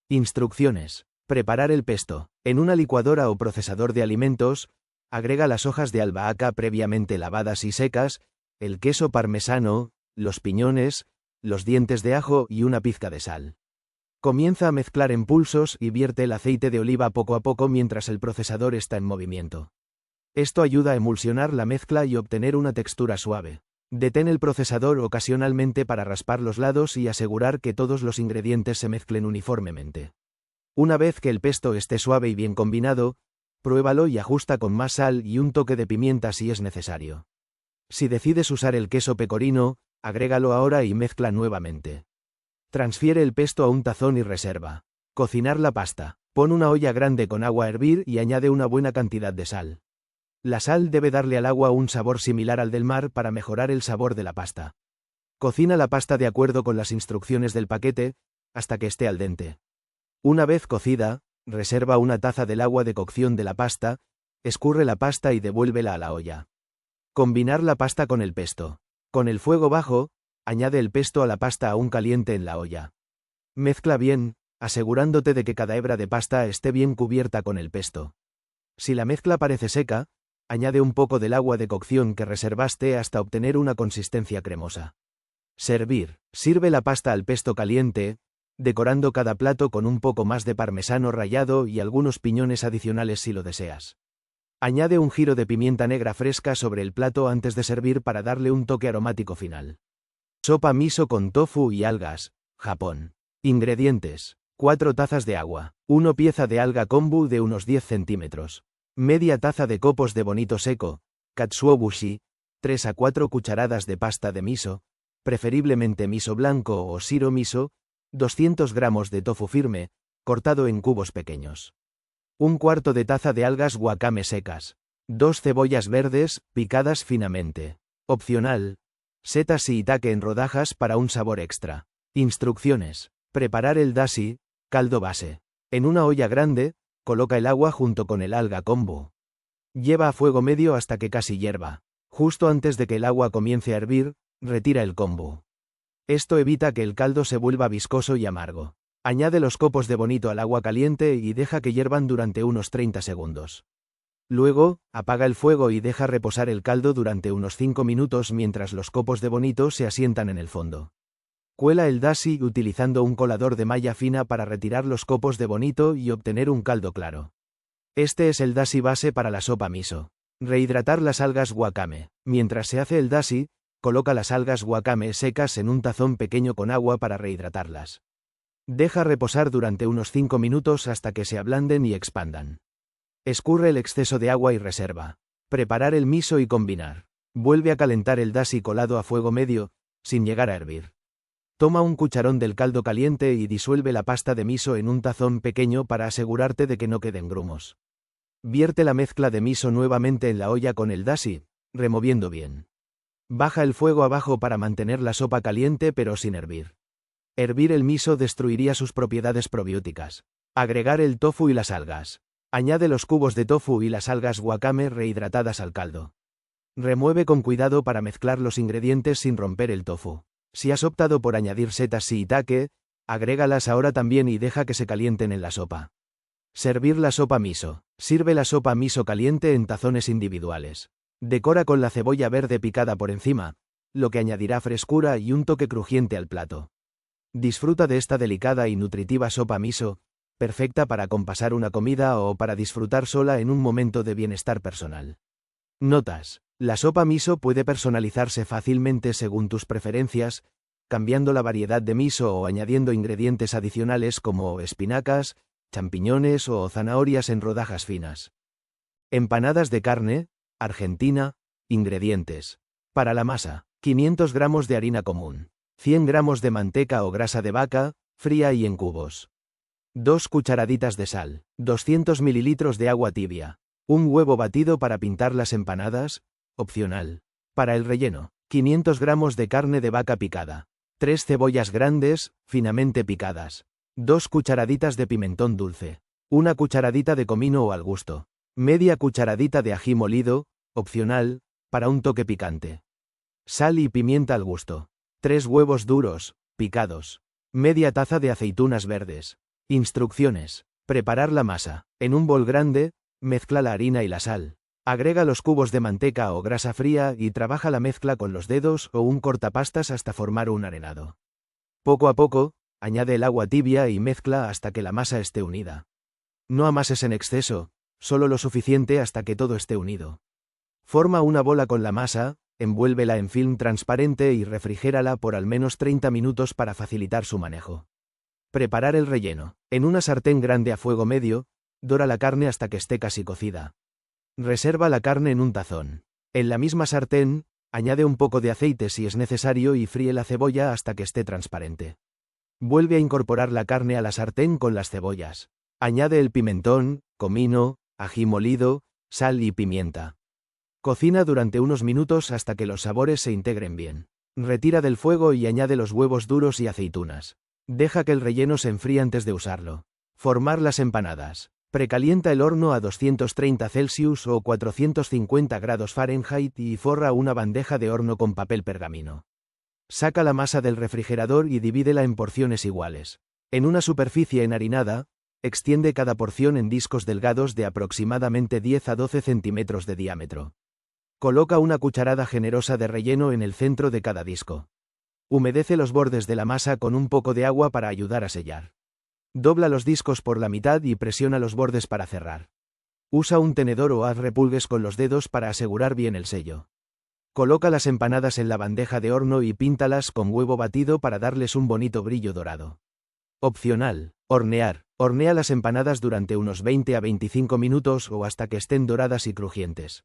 Instrucciones. Preparar el pesto. En una licuadora o procesador de alimentos, agrega las hojas de albahaca previamente lavadas y secas, el queso parmesano, los piñones, los dientes de ajo y una pizca de sal. Comienza a mezclar en pulsos y vierte el aceite de oliva poco a poco mientras el procesador está en movimiento. Esto ayuda a emulsionar la mezcla y obtener una textura suave. Detén el procesador ocasionalmente para raspar los lados y asegurar que todos los ingredientes se mezclen uniformemente. Una vez que el pesto esté suave y bien combinado, pruébalo y ajusta con más sal y un toque de pimienta si es necesario. Si decides usar el queso pecorino, agrégalo ahora y mezcla nuevamente. Transfiere el pesto a un tazón y reserva. Cocinar la pasta. Pon una olla grande con agua a hervir y añade una buena cantidad de sal. La sal debe darle al agua un sabor similar al del mar para mejorar el sabor de la pasta. Cocina la pasta de acuerdo con las instrucciones del paquete, hasta que esté al dente. Una vez cocida, reserva una taza del agua de cocción de la pasta, escurre la pasta y devuélvela a la olla. Combinar la pasta con el pesto. Con el fuego bajo, añade el pesto a la pasta aún caliente en la olla. Mezcla bien, asegurándote de que cada hebra de pasta esté bien cubierta con el pesto. Si la mezcla parece seca, añade un poco del agua de cocción que reservaste hasta obtener una consistencia cremosa. Servir. Sirve la pasta al pesto caliente, decorando cada plato con un poco más de parmesano rallado y algunos piñones adicionales si lo deseas. Añade un giro de pimienta negra fresca sobre el plato antes de servir para darle un toque aromático final. Sopa miso con tofu y algas, Japón. Ingredientes. 4 tazas de agua. 1 pieza de alga kombu de unos 10 centímetros. Media taza de copos de bonito seco, katsuobushi. 3 a 4 cucharadas de pasta de miso, preferiblemente miso blanco o shiro miso. 200 gramos de tofu firme, cortado en cubos pequeños. 1/4 de taza de algas wakame secas. 2 cebollas verdes, picadas finamente. Opcional. Setas shiitake en rodajas para un sabor extra. Instrucciones. Preparar el dashi, caldo base. En una olla grande, coloca el agua junto con el alga kombu. Lleva a fuego medio hasta que casi hierva. Justo antes de que el agua comience a hervir, retira el kombu. Esto evita que el caldo se vuelva viscoso y amargo. Añade los copos de bonito al agua caliente y deja que hiervan durante unos 30 segundos. Luego, apaga el fuego y deja reposar el caldo durante unos 5 minutos mientras los copos de bonito se asientan en el fondo. Cuela el dashi utilizando un colador de malla fina para retirar los copos de bonito y obtener un caldo claro. Este es el dashi base para la sopa miso. Rehidratar las algas wakame. Mientras se hace el dashi, coloca las algas wakame secas en un tazón pequeño con agua para rehidratarlas. Deja reposar durante unos 5 minutos hasta que se ablanden y expandan. Escurre el exceso de agua y reserva. Preparar el miso y combinar. Vuelve a calentar el dashi colado a fuego medio, sin llegar a hervir. Toma un cucharón del caldo caliente y disuelve la pasta de miso en un tazón pequeño para asegurarte de que no queden grumos. Vierte la mezcla de miso nuevamente en la olla con el dashi, removiendo bien. Baja el fuego abajo para mantener la sopa caliente pero sin hervir. Hervir el miso destruiría sus propiedades probióticas. Agregar el tofu y las algas. Añade los cubos de tofu y las algas wakame rehidratadas al caldo. Remueve con cuidado para mezclar los ingredientes sin romper el tofu. Si has optado por añadir setas shiitake, agrégalas ahora también y deja que se calienten en la sopa. Servir la sopa miso. Sirve la sopa miso caliente en tazones individuales. Decora con la cebolla verde picada por encima, lo que añadirá frescura y un toque crujiente al plato. Disfruta de esta delicada y nutritiva sopa miso, perfecta para compasar una comida o para disfrutar sola en un momento de bienestar personal. Notas. La sopa miso puede personalizarse fácilmente según tus preferencias, cambiando la variedad de miso o añadiendo ingredientes adicionales como espinacas, champiñones o zanahorias en rodajas finas. Empanadas de carne, Argentina. Ingredientes. Para la masa. 500 gramos de harina común. 100 gramos de manteca o grasa de vaca, fría y en cubos. 2 cucharaditas de sal. 200 mililitros de agua tibia. Un huevo batido para pintar las empanadas, opcional. Para el relleno, 500 gramos de carne de vaca picada. 3 cebollas grandes, finamente picadas. 2 cucharaditas de pimentón dulce. 1 cucharadita de comino o al gusto. Media cucharadita de ají molido, opcional, para un toque picante. Sal y pimienta al gusto. 3 huevos duros, picados. Media taza de aceitunas verdes. Instrucciones. Preparar la masa. En un bol grande, mezcla la harina y la sal. Agrega los cubos de manteca o grasa fría y trabaja la mezcla con los dedos o un cortapastas hasta formar un arenado. Poco a poco, añade el agua tibia y mezcla hasta que la masa esté unida. No amases en exceso, solo lo suficiente hasta que todo esté unido. Forma una bola con la masa, envuélvela en film transparente y refrigérala por al menos 30 minutos para facilitar su manejo. Preparar el relleno. En una sartén grande a fuego medio, dora la carne hasta que esté casi cocida. Reserva la carne en un tazón. En la misma sartén, añade un poco de aceite si es necesario y fríe la cebolla hasta que esté transparente. Vuelve a incorporar la carne a la sartén con las cebollas. Añade el pimentón, comino, ají molido, sal y pimienta. Cocina durante unos minutos hasta que los sabores se integren bien. Retira del fuego y añade los huevos duros y aceitunas. Deja que el relleno se enfríe antes de usarlo. Formar las empanadas. Precalienta el horno a 230 Celsius o 450 grados Fahrenheit y forra una bandeja de horno con papel pergamino. Saca la masa del refrigerador y divídela en porciones iguales. En una superficie enharinada, extiende cada porción en discos delgados de aproximadamente 10 a 12 centímetros de diámetro. Coloca una cucharada generosa de relleno en el centro de cada disco. Humedece los bordes de la masa con un poco de agua para ayudar a sellar. Dobla los discos por la mitad y presiona los bordes para cerrar. Usa un tenedor o haz repulgues con los dedos para asegurar bien el sello. Coloca las empanadas en la bandeja de horno y píntalas con huevo batido para darles un bonito brillo dorado. Opcional. Hornear. Hornea las empanadas durante unos 20 a 25 minutos o hasta que estén doradas y crujientes.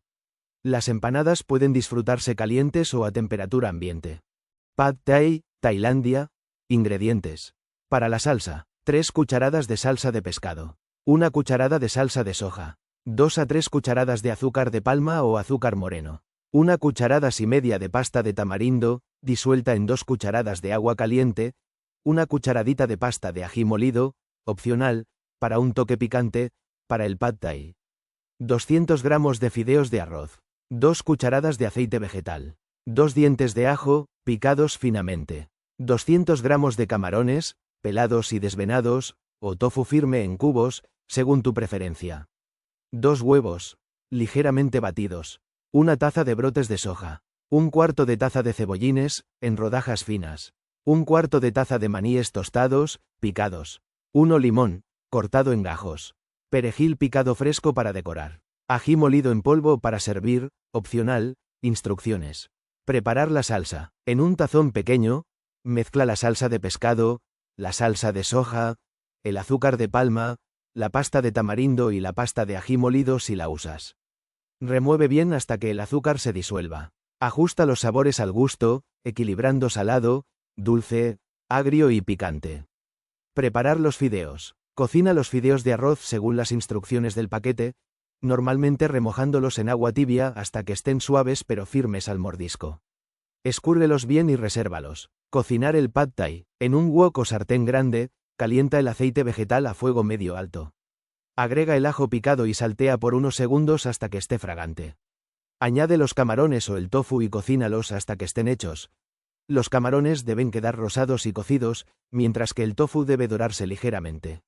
Las empanadas pueden disfrutarse calientes o a temperatura ambiente. Pad Thai, Tailandia. Ingredientes. Para la salsa. 3 cucharadas de salsa de pescado. 1 cucharada de salsa de soja. 2 a 3 cucharadas de azúcar de palma o azúcar moreno. 1 cucharada y media de pasta de tamarindo, disuelta en 2 cucharadas de agua caliente. 1 cucharadita de pasta de ají molido, opcional, para un toque picante, para el Pad Thai. 200 gramos de fideos de arroz. 2 cucharadas de aceite vegetal. 2 dientes de ajo, picados finamente. 200 gramos de camarones, pelados y desvenados, o tofu firme en cubos, según tu preferencia. 2 huevos, ligeramente batidos. 1 taza de brotes de soja. 1/4 de taza de cebollines, en rodajas finas. 1/4 de taza de maníes tostados, picados. 1 limón, cortado en gajos. Perejil picado fresco para decorar. Ají molido en polvo para servir, opcional. Instrucciones. Preparar la salsa. En un tazón pequeño, mezcla la salsa de pescado, la salsa de soja, el azúcar de palma, la pasta de tamarindo y la pasta de ají molido si la usas. Remueve bien hasta que el azúcar se disuelva. Ajusta los sabores al gusto, equilibrando salado, dulce, agrio y picante. Preparar los fideos. Cocina los fideos de arroz según las instrucciones del paquete, normalmente remojándolos en agua tibia hasta que estén suaves pero firmes al mordisco. Escúrrelos bien y resérvalos. Cocinar el Pad Thai. En un wok o sartén grande, calienta el aceite vegetal a fuego medio alto. Agrega el ajo picado y saltea por unos segundos hasta que esté fragante. Añade los camarones o el tofu y cocínalos hasta que estén hechos. Los camarones deben quedar rosados y cocidos, mientras que el tofu debe dorarse ligeramente.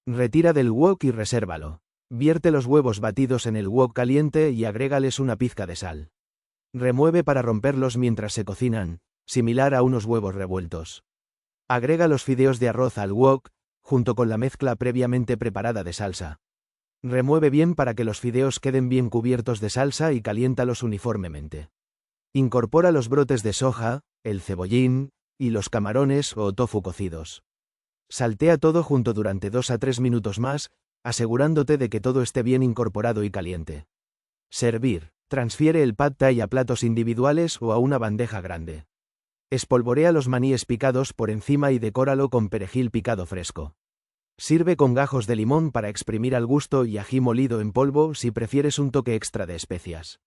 Retira del wok y resérvalo. Vierte los huevos batidos en el wok caliente y agrégales una pizca de sal. Remueve para romperlos mientras se cocinan, similar a unos huevos revueltos. Agrega los fideos de arroz al wok, junto con la mezcla previamente preparada de salsa. Remueve bien para que los fideos queden bien cubiertos de salsa y caliéntalos uniformemente. Incorpora los brotes de soja, el cebollín, y los camarones o tofu cocidos. Saltea todo junto durante 2 a 3 minutos más, asegurándote de que todo esté bien incorporado y caliente. Servir. Transfiere el pad thai a platos individuales o a una bandeja grande. Espolvorea los maníes picados por encima y decóralo con perejil picado fresco. Sirve con gajos de limón para exprimir al gusto y ají molido en polvo si prefieres un toque extra de especias.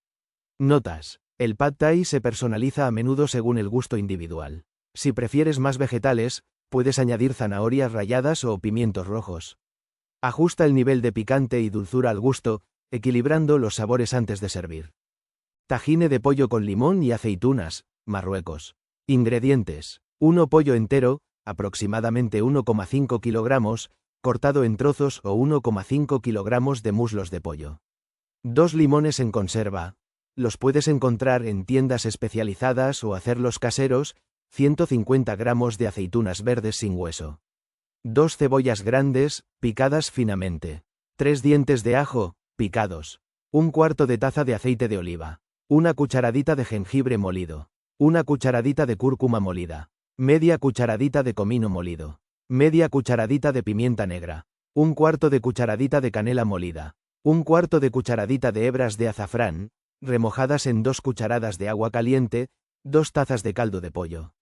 Notas: el pad thai se personaliza a menudo según el gusto individual. Si prefieres más vegetales, puedes añadir zanahorias ralladas o pimientos rojos. Ajusta el nivel de picante y dulzura al gusto, equilibrando los sabores antes de servir. Tahine de pollo con limón y aceitunas, Marruecos. Ingredientes: 1 pollo entero, aproximadamente 1,5 kilogramos, cortado en trozos o 1,5 kilogramos de muslos de pollo. 2 limones en conserva. Los puedes encontrar en tiendas especializadas o hacerlos caseros. 150 gramos de aceitunas verdes sin hueso. 2 cebollas grandes, picadas finamente. 3 dientes de ajo, picados. 1/4 de taza de aceite de oliva. 1 cucharadita de jengibre molido. 1 cucharadita de cúrcuma molida. Media cucharadita de comino molido. Media cucharadita de pimienta negra. 1/4 de cucharadita de canela molida. 1/4 de cucharadita de hebras de azafrán, remojadas en 2 cucharadas de agua caliente. 2 tazas de caldo de pollo.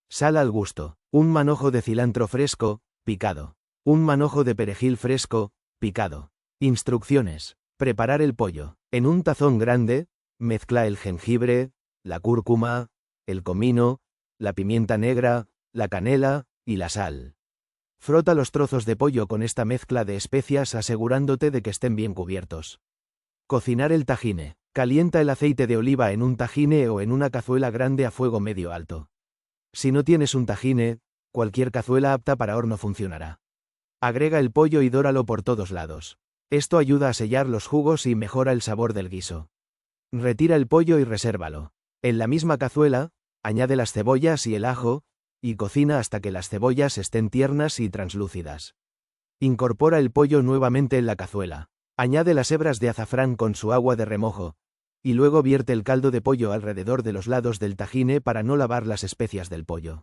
Sal al gusto. 1 manojo de cilantro fresco, picado. 1 manojo de perejil fresco, picado. Instrucciones: preparar el pollo. En un tazón grande, mezcla el jengibre, la cúrcuma, el comino, la pimienta negra, la canela y la sal. Frota los trozos de pollo con esta mezcla de especias asegurándote de que estén bien cubiertos. Cocinar el tahine. Calienta el aceite de oliva en un tahine o en una cazuela grande a fuego medio alto. Si no tienes un tahine, cualquier cazuela apta para horno funcionará. Agrega el pollo y dóralo por todos lados. Esto ayuda a sellar los jugos y mejora el sabor del guiso. Retira el pollo y resérvalo. En la misma cazuela, añade las cebollas y el ajo, y cocina hasta que las cebollas estén tiernas y translúcidas. Incorpora el pollo nuevamente en la cazuela. Añade las hebras de azafrán con su agua de remojo, y luego vierte el caldo de pollo alrededor de los lados del tahine para no lavar las especias del pollo.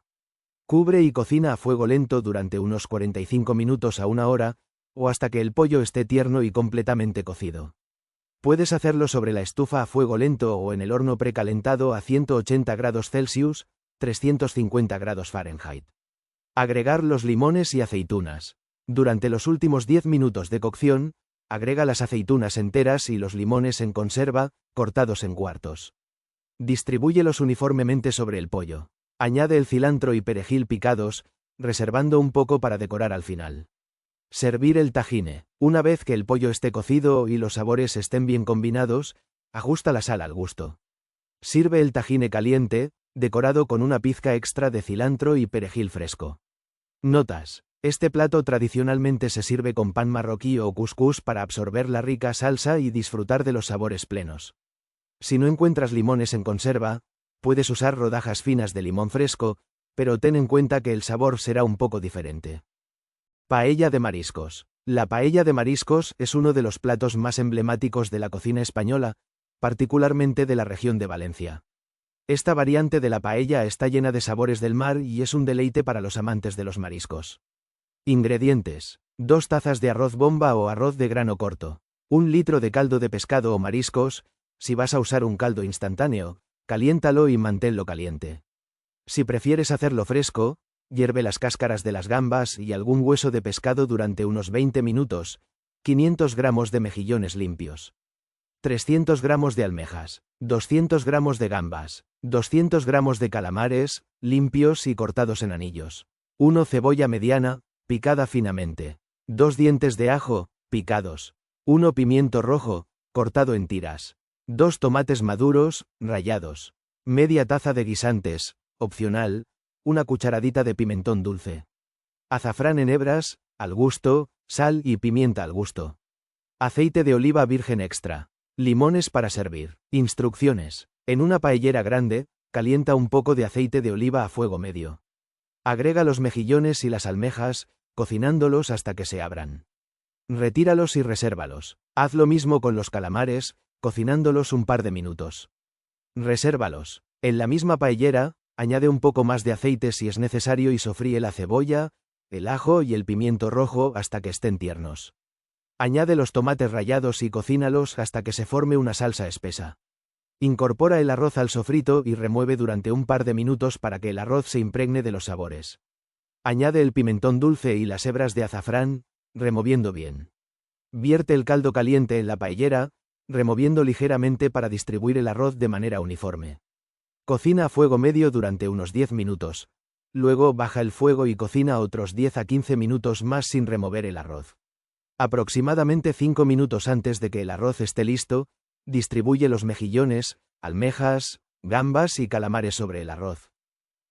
Cubre y cocina a fuego lento durante unos 45 minutos a 1 hora, o hasta que el pollo esté tierno y completamente cocido. Puedes hacerlo sobre la estufa a fuego lento o en el horno precalentado a 180 grados Celsius, 350 grados Fahrenheit. Agregar los limones y aceitunas. Durante los últimos 10 minutos de cocción, agrega las aceitunas enteras y los limones en conserva, cortados en cuartos. Distribúyelos uniformemente sobre el pollo. Añade el cilantro y perejil picados, reservando un poco para decorar al final. Servir el tahine. Una vez que el pollo esté cocido y los sabores estén bien combinados, ajusta la sal al gusto. Sirve el tahine caliente, decorado con una pizca extra de cilantro y perejil fresco. Notas: este plato tradicionalmente se sirve con pan marroquí o cuscús para absorber la rica salsa y disfrutar de los sabores plenos. Si no encuentras limones en conserva, puedes usar rodajas finas de limón fresco, pero ten en cuenta que el sabor será un poco diferente. Paella de mariscos. La paella de mariscos es uno de los platos más emblemáticos de la cocina española, particularmente de la región de Valencia. Esta variante de la paella está llena de sabores del mar y es un deleite para los amantes de los mariscos. Ingredientes: 2 tazas de arroz bomba o arroz de grano corto, 1 litro de caldo de pescado o mariscos. Si vas a usar un caldo instantáneo, caliéntalo y manténlo caliente. Si prefieres hacerlo fresco, hierve las cáscaras de las gambas y algún hueso de pescado durante unos 20 minutos, 500 gramos de mejillones limpios, 300 gramos de almejas, 200 gramos de gambas, 200 gramos de calamares, limpios y cortados en anillos, 1 cebolla mediana, picada finamente, 2 dientes de ajo, picados, 1 pimiento rojo, cortado en tiras, 2 tomates maduros, rallados, media taza de guisantes, opcional, 1 cucharadita de pimentón dulce. Azafrán en hebras, al gusto, sal y pimienta al gusto. Aceite de oliva virgen extra. Limones para servir. Instrucciones: en una paellera grande, calienta un poco de aceite de oliva a fuego medio. Agrega los mejillones y las almejas, cocinándolos hasta que se abran. Retíralos y resérvalos. Haz lo mismo con los calamares, cocinándolos un par de minutos. Resérvalos. En la misma paellera, añade un poco más de aceite si es necesario y sofríe la cebolla, el ajo y el pimiento rojo hasta que estén tiernos. Añade los tomates rallados y cocínalos hasta que se forme una salsa espesa. Incorpora el arroz al sofrito y remueve durante un par de minutos para que el arroz se impregne de los sabores. Añade el pimentón dulce y las hebras de azafrán, removiendo bien. Vierte el caldo caliente en la paellera, removiendo ligeramente para distribuir el arroz de manera uniforme. Cocina a fuego medio durante unos 10 minutos. Luego baja el fuego y cocina otros 10 a 15 minutos más sin remover el arroz. Aproximadamente 5 minutos antes de que el arroz esté listo, distribuye los mejillones, almejas, gambas y calamares sobre el arroz.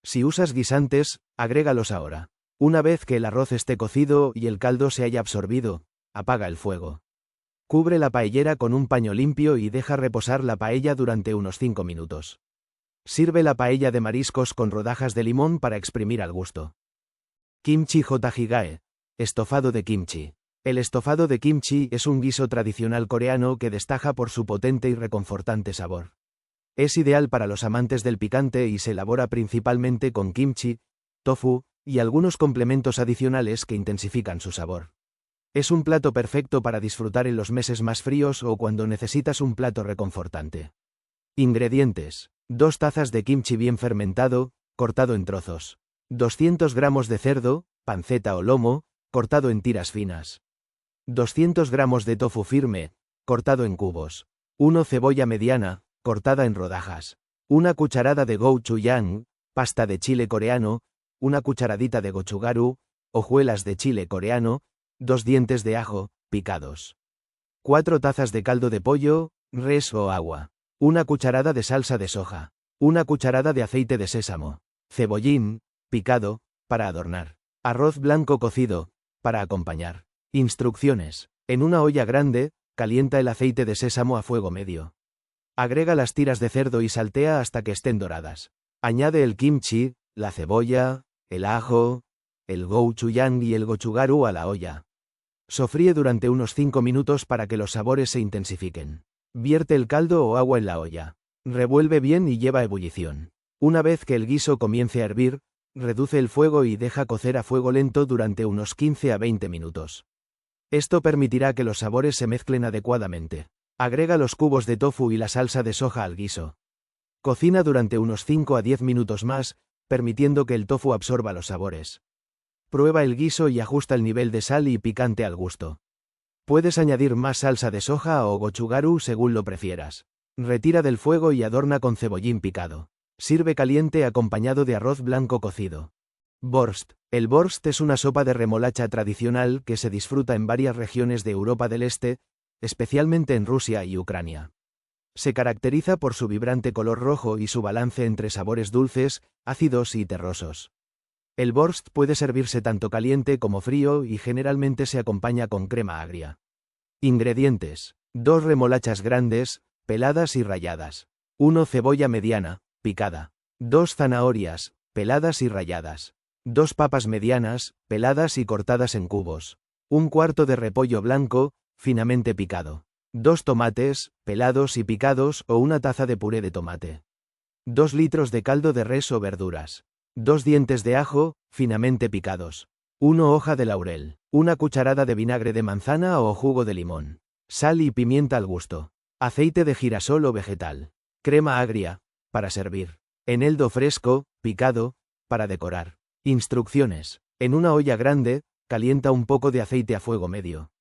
Si usas guisantes, agrégalos ahora. Una vez que el arroz esté cocido y el caldo se haya absorbido, apaga el fuego. Cubre la paellera con un paño limpio y deja reposar la paella durante unos 5 minutos. Sirve la paella de mariscos con rodajas de limón para exprimir al gusto. Kimchi Jjigae. Estofado de kimchi. El estofado de kimchi es un guiso tradicional coreano que destaca por su potente y reconfortante sabor. Es ideal para los amantes del picante y se elabora principalmente con kimchi, tofu, y algunos complementos adicionales que intensifican su sabor. Es un plato perfecto para disfrutar en los meses más fríos o cuando necesitas un plato reconfortante. Ingredientes: 2 tazas de kimchi bien fermentado, cortado en trozos. 200 gramos de cerdo, panceta o lomo, cortado en tiras finas. 200 gramos de tofu firme, cortado en cubos. 1 cebolla mediana, cortada en rodajas. 1 cucharada de gochujang, pasta de chile coreano. 1 cucharadita de gochugaru, hojuelas de chile coreano. 2 dientes de ajo, picados. 4 tazas de caldo de pollo, res o agua. 1 cucharada de salsa de soja. 1 cucharada de aceite de sésamo. Cebollín, picado, para adornar. Arroz blanco cocido, para acompañar. Instrucciones. En una olla grande, calienta el aceite de sésamo a fuego medio. Agrega las tiras de cerdo y saltea hasta que estén doradas. Añade el kimchi, la cebolla, el ajo, el gochujang y el gochugaru a la olla. Sofríe durante unos 5 minutos para que los sabores se intensifiquen. Vierte el caldo o agua en la olla. Revuelve bien y lleva a ebullición. Una vez que el guiso comience a hervir, reduce el fuego y deja cocer a fuego lento durante unos 15 a 20 minutos. Esto permitirá que los sabores se mezclen adecuadamente. Agrega los cubos de tofu y la salsa de soja al guiso. Cocina durante unos 5 a 10 minutos más, permitiendo que el tofu absorba los sabores. Prueba el guiso y ajusta el nivel de sal y picante al gusto. Puedes añadir más salsa de soja o gochugaru según lo prefieras. Retira del fuego y adorna con cebollín picado. Sirve caliente acompañado de arroz blanco cocido. Borst. El borst es una sopa de remolacha tradicional que se disfruta en varias regiones de Europa del Este, especialmente en Rusia y Ucrania. Se caracteriza por su vibrante color rojo y su balance entre sabores dulces, ácidos y terrosos. El borst puede servirse tanto caliente como frío y generalmente se acompaña con crema agria. Ingredientes: 2 remolachas grandes, peladas y ralladas. 1 cebolla mediana, picada. 2 zanahorias, peladas y ralladas. 2 papas medianas, peladas y cortadas en cubos. 1/4 de repollo blanco, finamente picado. 2 tomates, pelados y picados o 1 taza de puré de tomate. 2 litros de caldo de res o verduras. 2 dientes de ajo, finamente picados. 1 hoja de laurel. 1 cucharada de vinagre de manzana o jugo de limón. Sal y pimienta al gusto. Aceite de girasol o vegetal. Crema agria, para servir. Eneldo fresco, picado, para decorar. Instrucciones. En una olla grande, calienta un poco de aceite a fuego medio.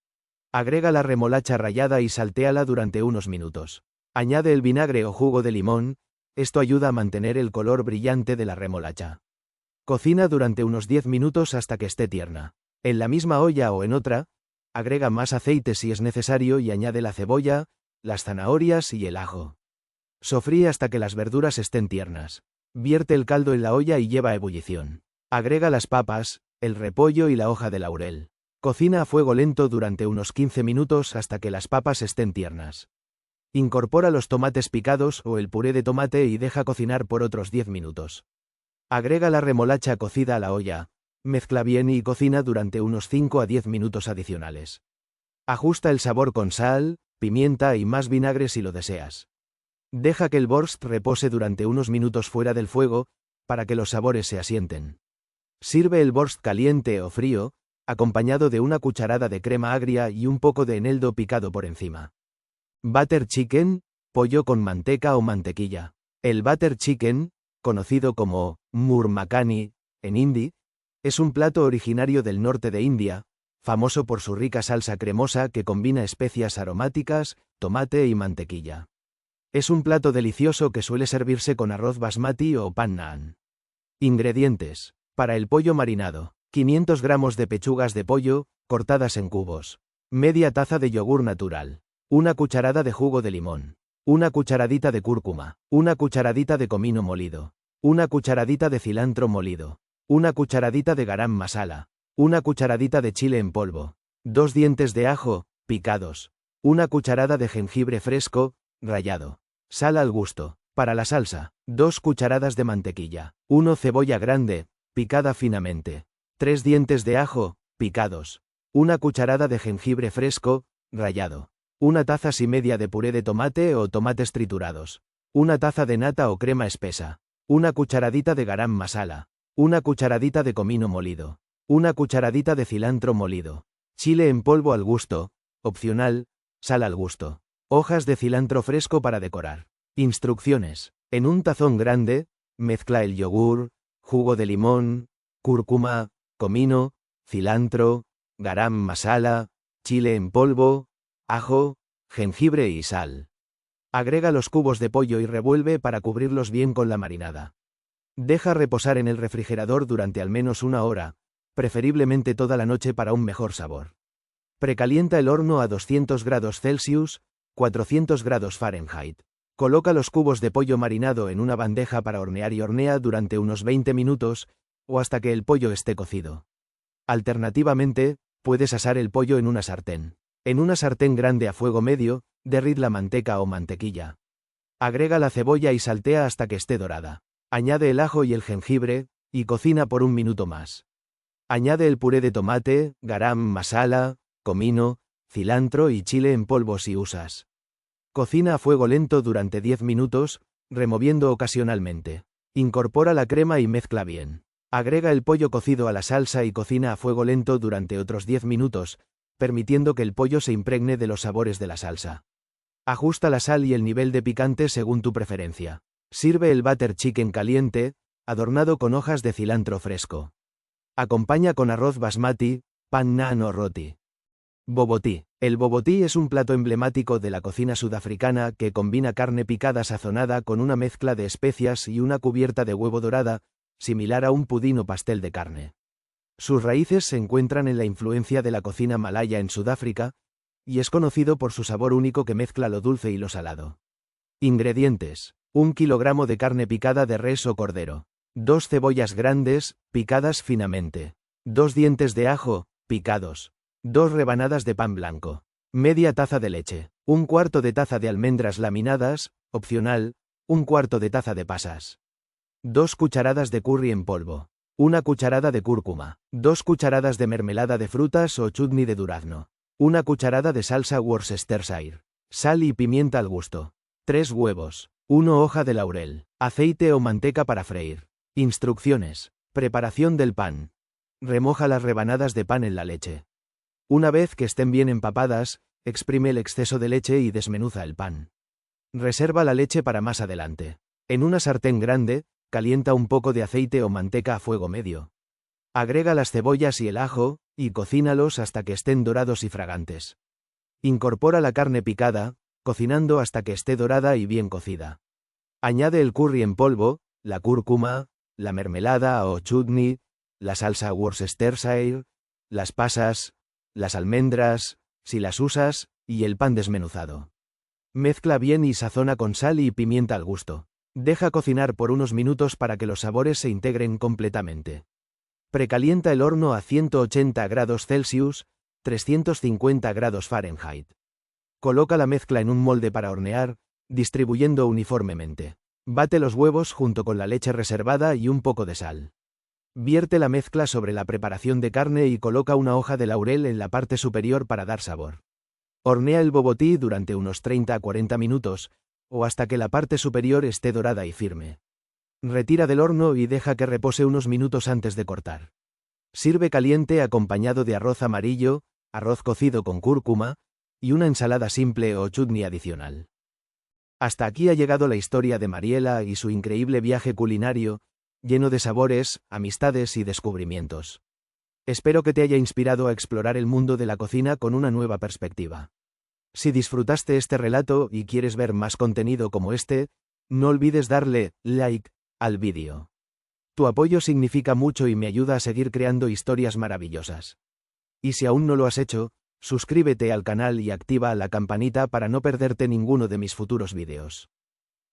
Agrega la remolacha rallada y saltéala durante unos minutos. Añade el vinagre o jugo de limón, esto ayuda a mantener el color brillante de la remolacha. Cocina durante unos 10 minutos hasta que esté tierna. En la misma olla o en otra, agrega más aceite si es necesario y añade la cebolla, las zanahorias y el ajo. Sofríe hasta que las verduras estén tiernas. Vierte el caldo en la olla y lleva a ebullición. Agrega las papas, el repollo y la hoja de laurel. Cocina a fuego lento durante unos 15 minutos hasta que las papas estén tiernas. Incorpora los tomates picados o el puré de tomate y deja cocinar por otros 10 minutos. Agrega la remolacha cocida a la olla, mezcla bien y cocina durante unos 5 a 10 minutos adicionales. Ajusta el sabor con sal, pimienta y más vinagre si lo deseas. Deja que el borst repose durante unos minutos fuera del fuego, para que los sabores se asienten. Sirve el borst caliente o frío, acompañado de 1 cucharada de crema agria y un poco de eneldo picado por encima. Butter chicken, Pollo con manteca o mantequilla. El butter chicken, conocido como murg makhani en hindi, es un plato originario del norte de India, famoso por su rica salsa cremosa que combina especias aromáticas, tomate y mantequilla. Es un plato delicioso que suele servirse con arroz basmati o pan naan. Ingredientes. Para el pollo marinado: 500 gramos de pechugas de pollo, cortadas en cubos. Media taza de yogur natural. Una cucharada de jugo de limón. Una cucharadita de cúrcuma. Una cucharadita de comino molido. Una cucharadita de cilantro molido. Una cucharadita de garam masala. Una cucharadita de chile en polvo. 2 dientes de ajo, picados. Una cucharada de jengibre fresco, rallado. Sal al gusto. Para la salsa: 2 cucharadas de mantequilla. 1 cebolla grande, picada finamente. 3 dientes de ajo, picados. Una cucharada de jengibre fresco, rallado. Una taza y media de puré de tomate o tomates triturados. Una taza de nata o crema espesa. Una cucharadita de garam masala. Una cucharadita de comino molido. Una cucharadita de cilantro molido. Chile en polvo al gusto, opcional, sal al gusto. Hojas de cilantro fresco para decorar. Instrucciones. En un tazón grande, mezcla el yogur, jugo de limón, cúrcuma, comino, cilantro, garam masala, chile en polvo, ajo, jengibre y sal. Agrega los cubos de pollo y revuelve para cubrirlos bien con la marinada. Deja reposar en el refrigerador durante al menos 1 hora, preferiblemente toda la noche para un mejor sabor. Precalienta el horno a 200 grados Celsius, 400 grados Fahrenheit. Coloca los cubos de pollo marinado en una bandeja para hornear y hornea durante unos 20 minutos, o hasta que el pollo esté cocido. Alternativamente, puedes asar el pollo en una sartén. En una sartén grande a fuego medio, derrit la manteca o mantequilla. Agrega la cebolla y saltea hasta que esté dorada. Añade el ajo y el jengibre, y cocina por 1 minuto más. Añade el puré de tomate, garam masala, comino, cilantro y chile en polvo si usas. Cocina a fuego lento durante 10 minutos, removiendo ocasionalmente. Incorpora la crema y mezcla bien. Agrega el pollo cocido a la salsa y cocina a fuego lento durante otros 10 minutos, permitiendo que el pollo se impregne de los sabores de la salsa. Ajusta la sal y el nivel de picante según tu preferencia. Sirve el butter chicken caliente, adornado con hojas de cilantro fresco. Acompaña con arroz basmati, pan naan o roti. Bobotí. El bobotí es un plato emblemático de la cocina sudafricana que combina carne picada sazonada con una mezcla de especias y una cubierta de huevo dorada, similar a un pudín o pastel de carne. Sus raíces se encuentran en la influencia de la cocina malaya en Sudáfrica, y es conocido por su sabor único que mezcla lo dulce y lo salado. Ingredientes: 1 kilogramo de carne picada de res o cordero. 2 cebollas grandes, picadas finamente. 2 dientes de ajo, picados. 2 rebanadas de pan blanco. Media taza de leche. 1/4 de taza de almendras laminadas, opcional, 1/4 de taza de pasas. 2 cucharadas de curry en polvo. 1 cucharada de cúrcuma. 2 cucharadas de mermelada de frutas o chutney de durazno. 1 cucharada de salsa Worcestershire. Sal y pimienta al gusto. 3 huevos. 1 hoja de laurel. Aceite o manteca para freír. Instrucciones. Preparación del pan. Remoja las rebanadas de pan en la leche. Una vez que estén bien empapadas, exprime el exceso de leche y desmenuza el pan. Reserva la leche para más adelante. En una sartén grande, calienta un poco de aceite o manteca a fuego medio. Agrega las cebollas y el ajo, y cocínalos hasta que estén dorados y fragantes. Incorpora la carne picada, cocinando hasta que esté dorada y bien cocida. Añade el curry en polvo, la cúrcuma, la mermelada o chutney, la salsa Worcestershire, las pasas, las almendras, si las usas, y el pan desmenuzado. Mezcla bien y sazona con sal y pimienta al gusto. Deja cocinar por unos minutos para que los sabores se integren completamente. Precalienta el horno a 180 grados Celsius, 350 grados Fahrenheit. Coloca la mezcla en un molde para hornear, distribuyendo uniformemente. Bate los huevos junto con la leche reservada y un poco de sal. Vierte la mezcla sobre la preparación de carne y coloca una hoja de laurel en la parte superior para dar sabor. Hornea el bobotí durante unos 30 a 40 minutos, o hasta que la parte superior esté dorada y firme. Retira del horno y deja que repose unos minutos antes de cortar. Sirve caliente acompañado de arroz amarillo, arroz cocido con cúrcuma, y una ensalada simple o chutney adicional. Hasta aquí ha llegado la historia de Mariela y su increíble viaje culinario, lleno de sabores, amistades y descubrimientos. Espero que te haya inspirado a explorar el mundo de la cocina con una nueva perspectiva. Si disfrutaste este relato y quieres ver más contenido como este, no olvides darle like al vídeo. Tu apoyo significa mucho y me ayuda a seguir creando historias maravillosas. Y si aún no lo has hecho, suscríbete al canal y activa la campanita para no perderte ninguno de mis futuros vídeos.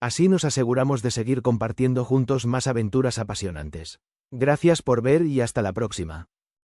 Así nos aseguramos de seguir compartiendo juntos más aventuras apasionantes. Gracias por ver y hasta la próxima.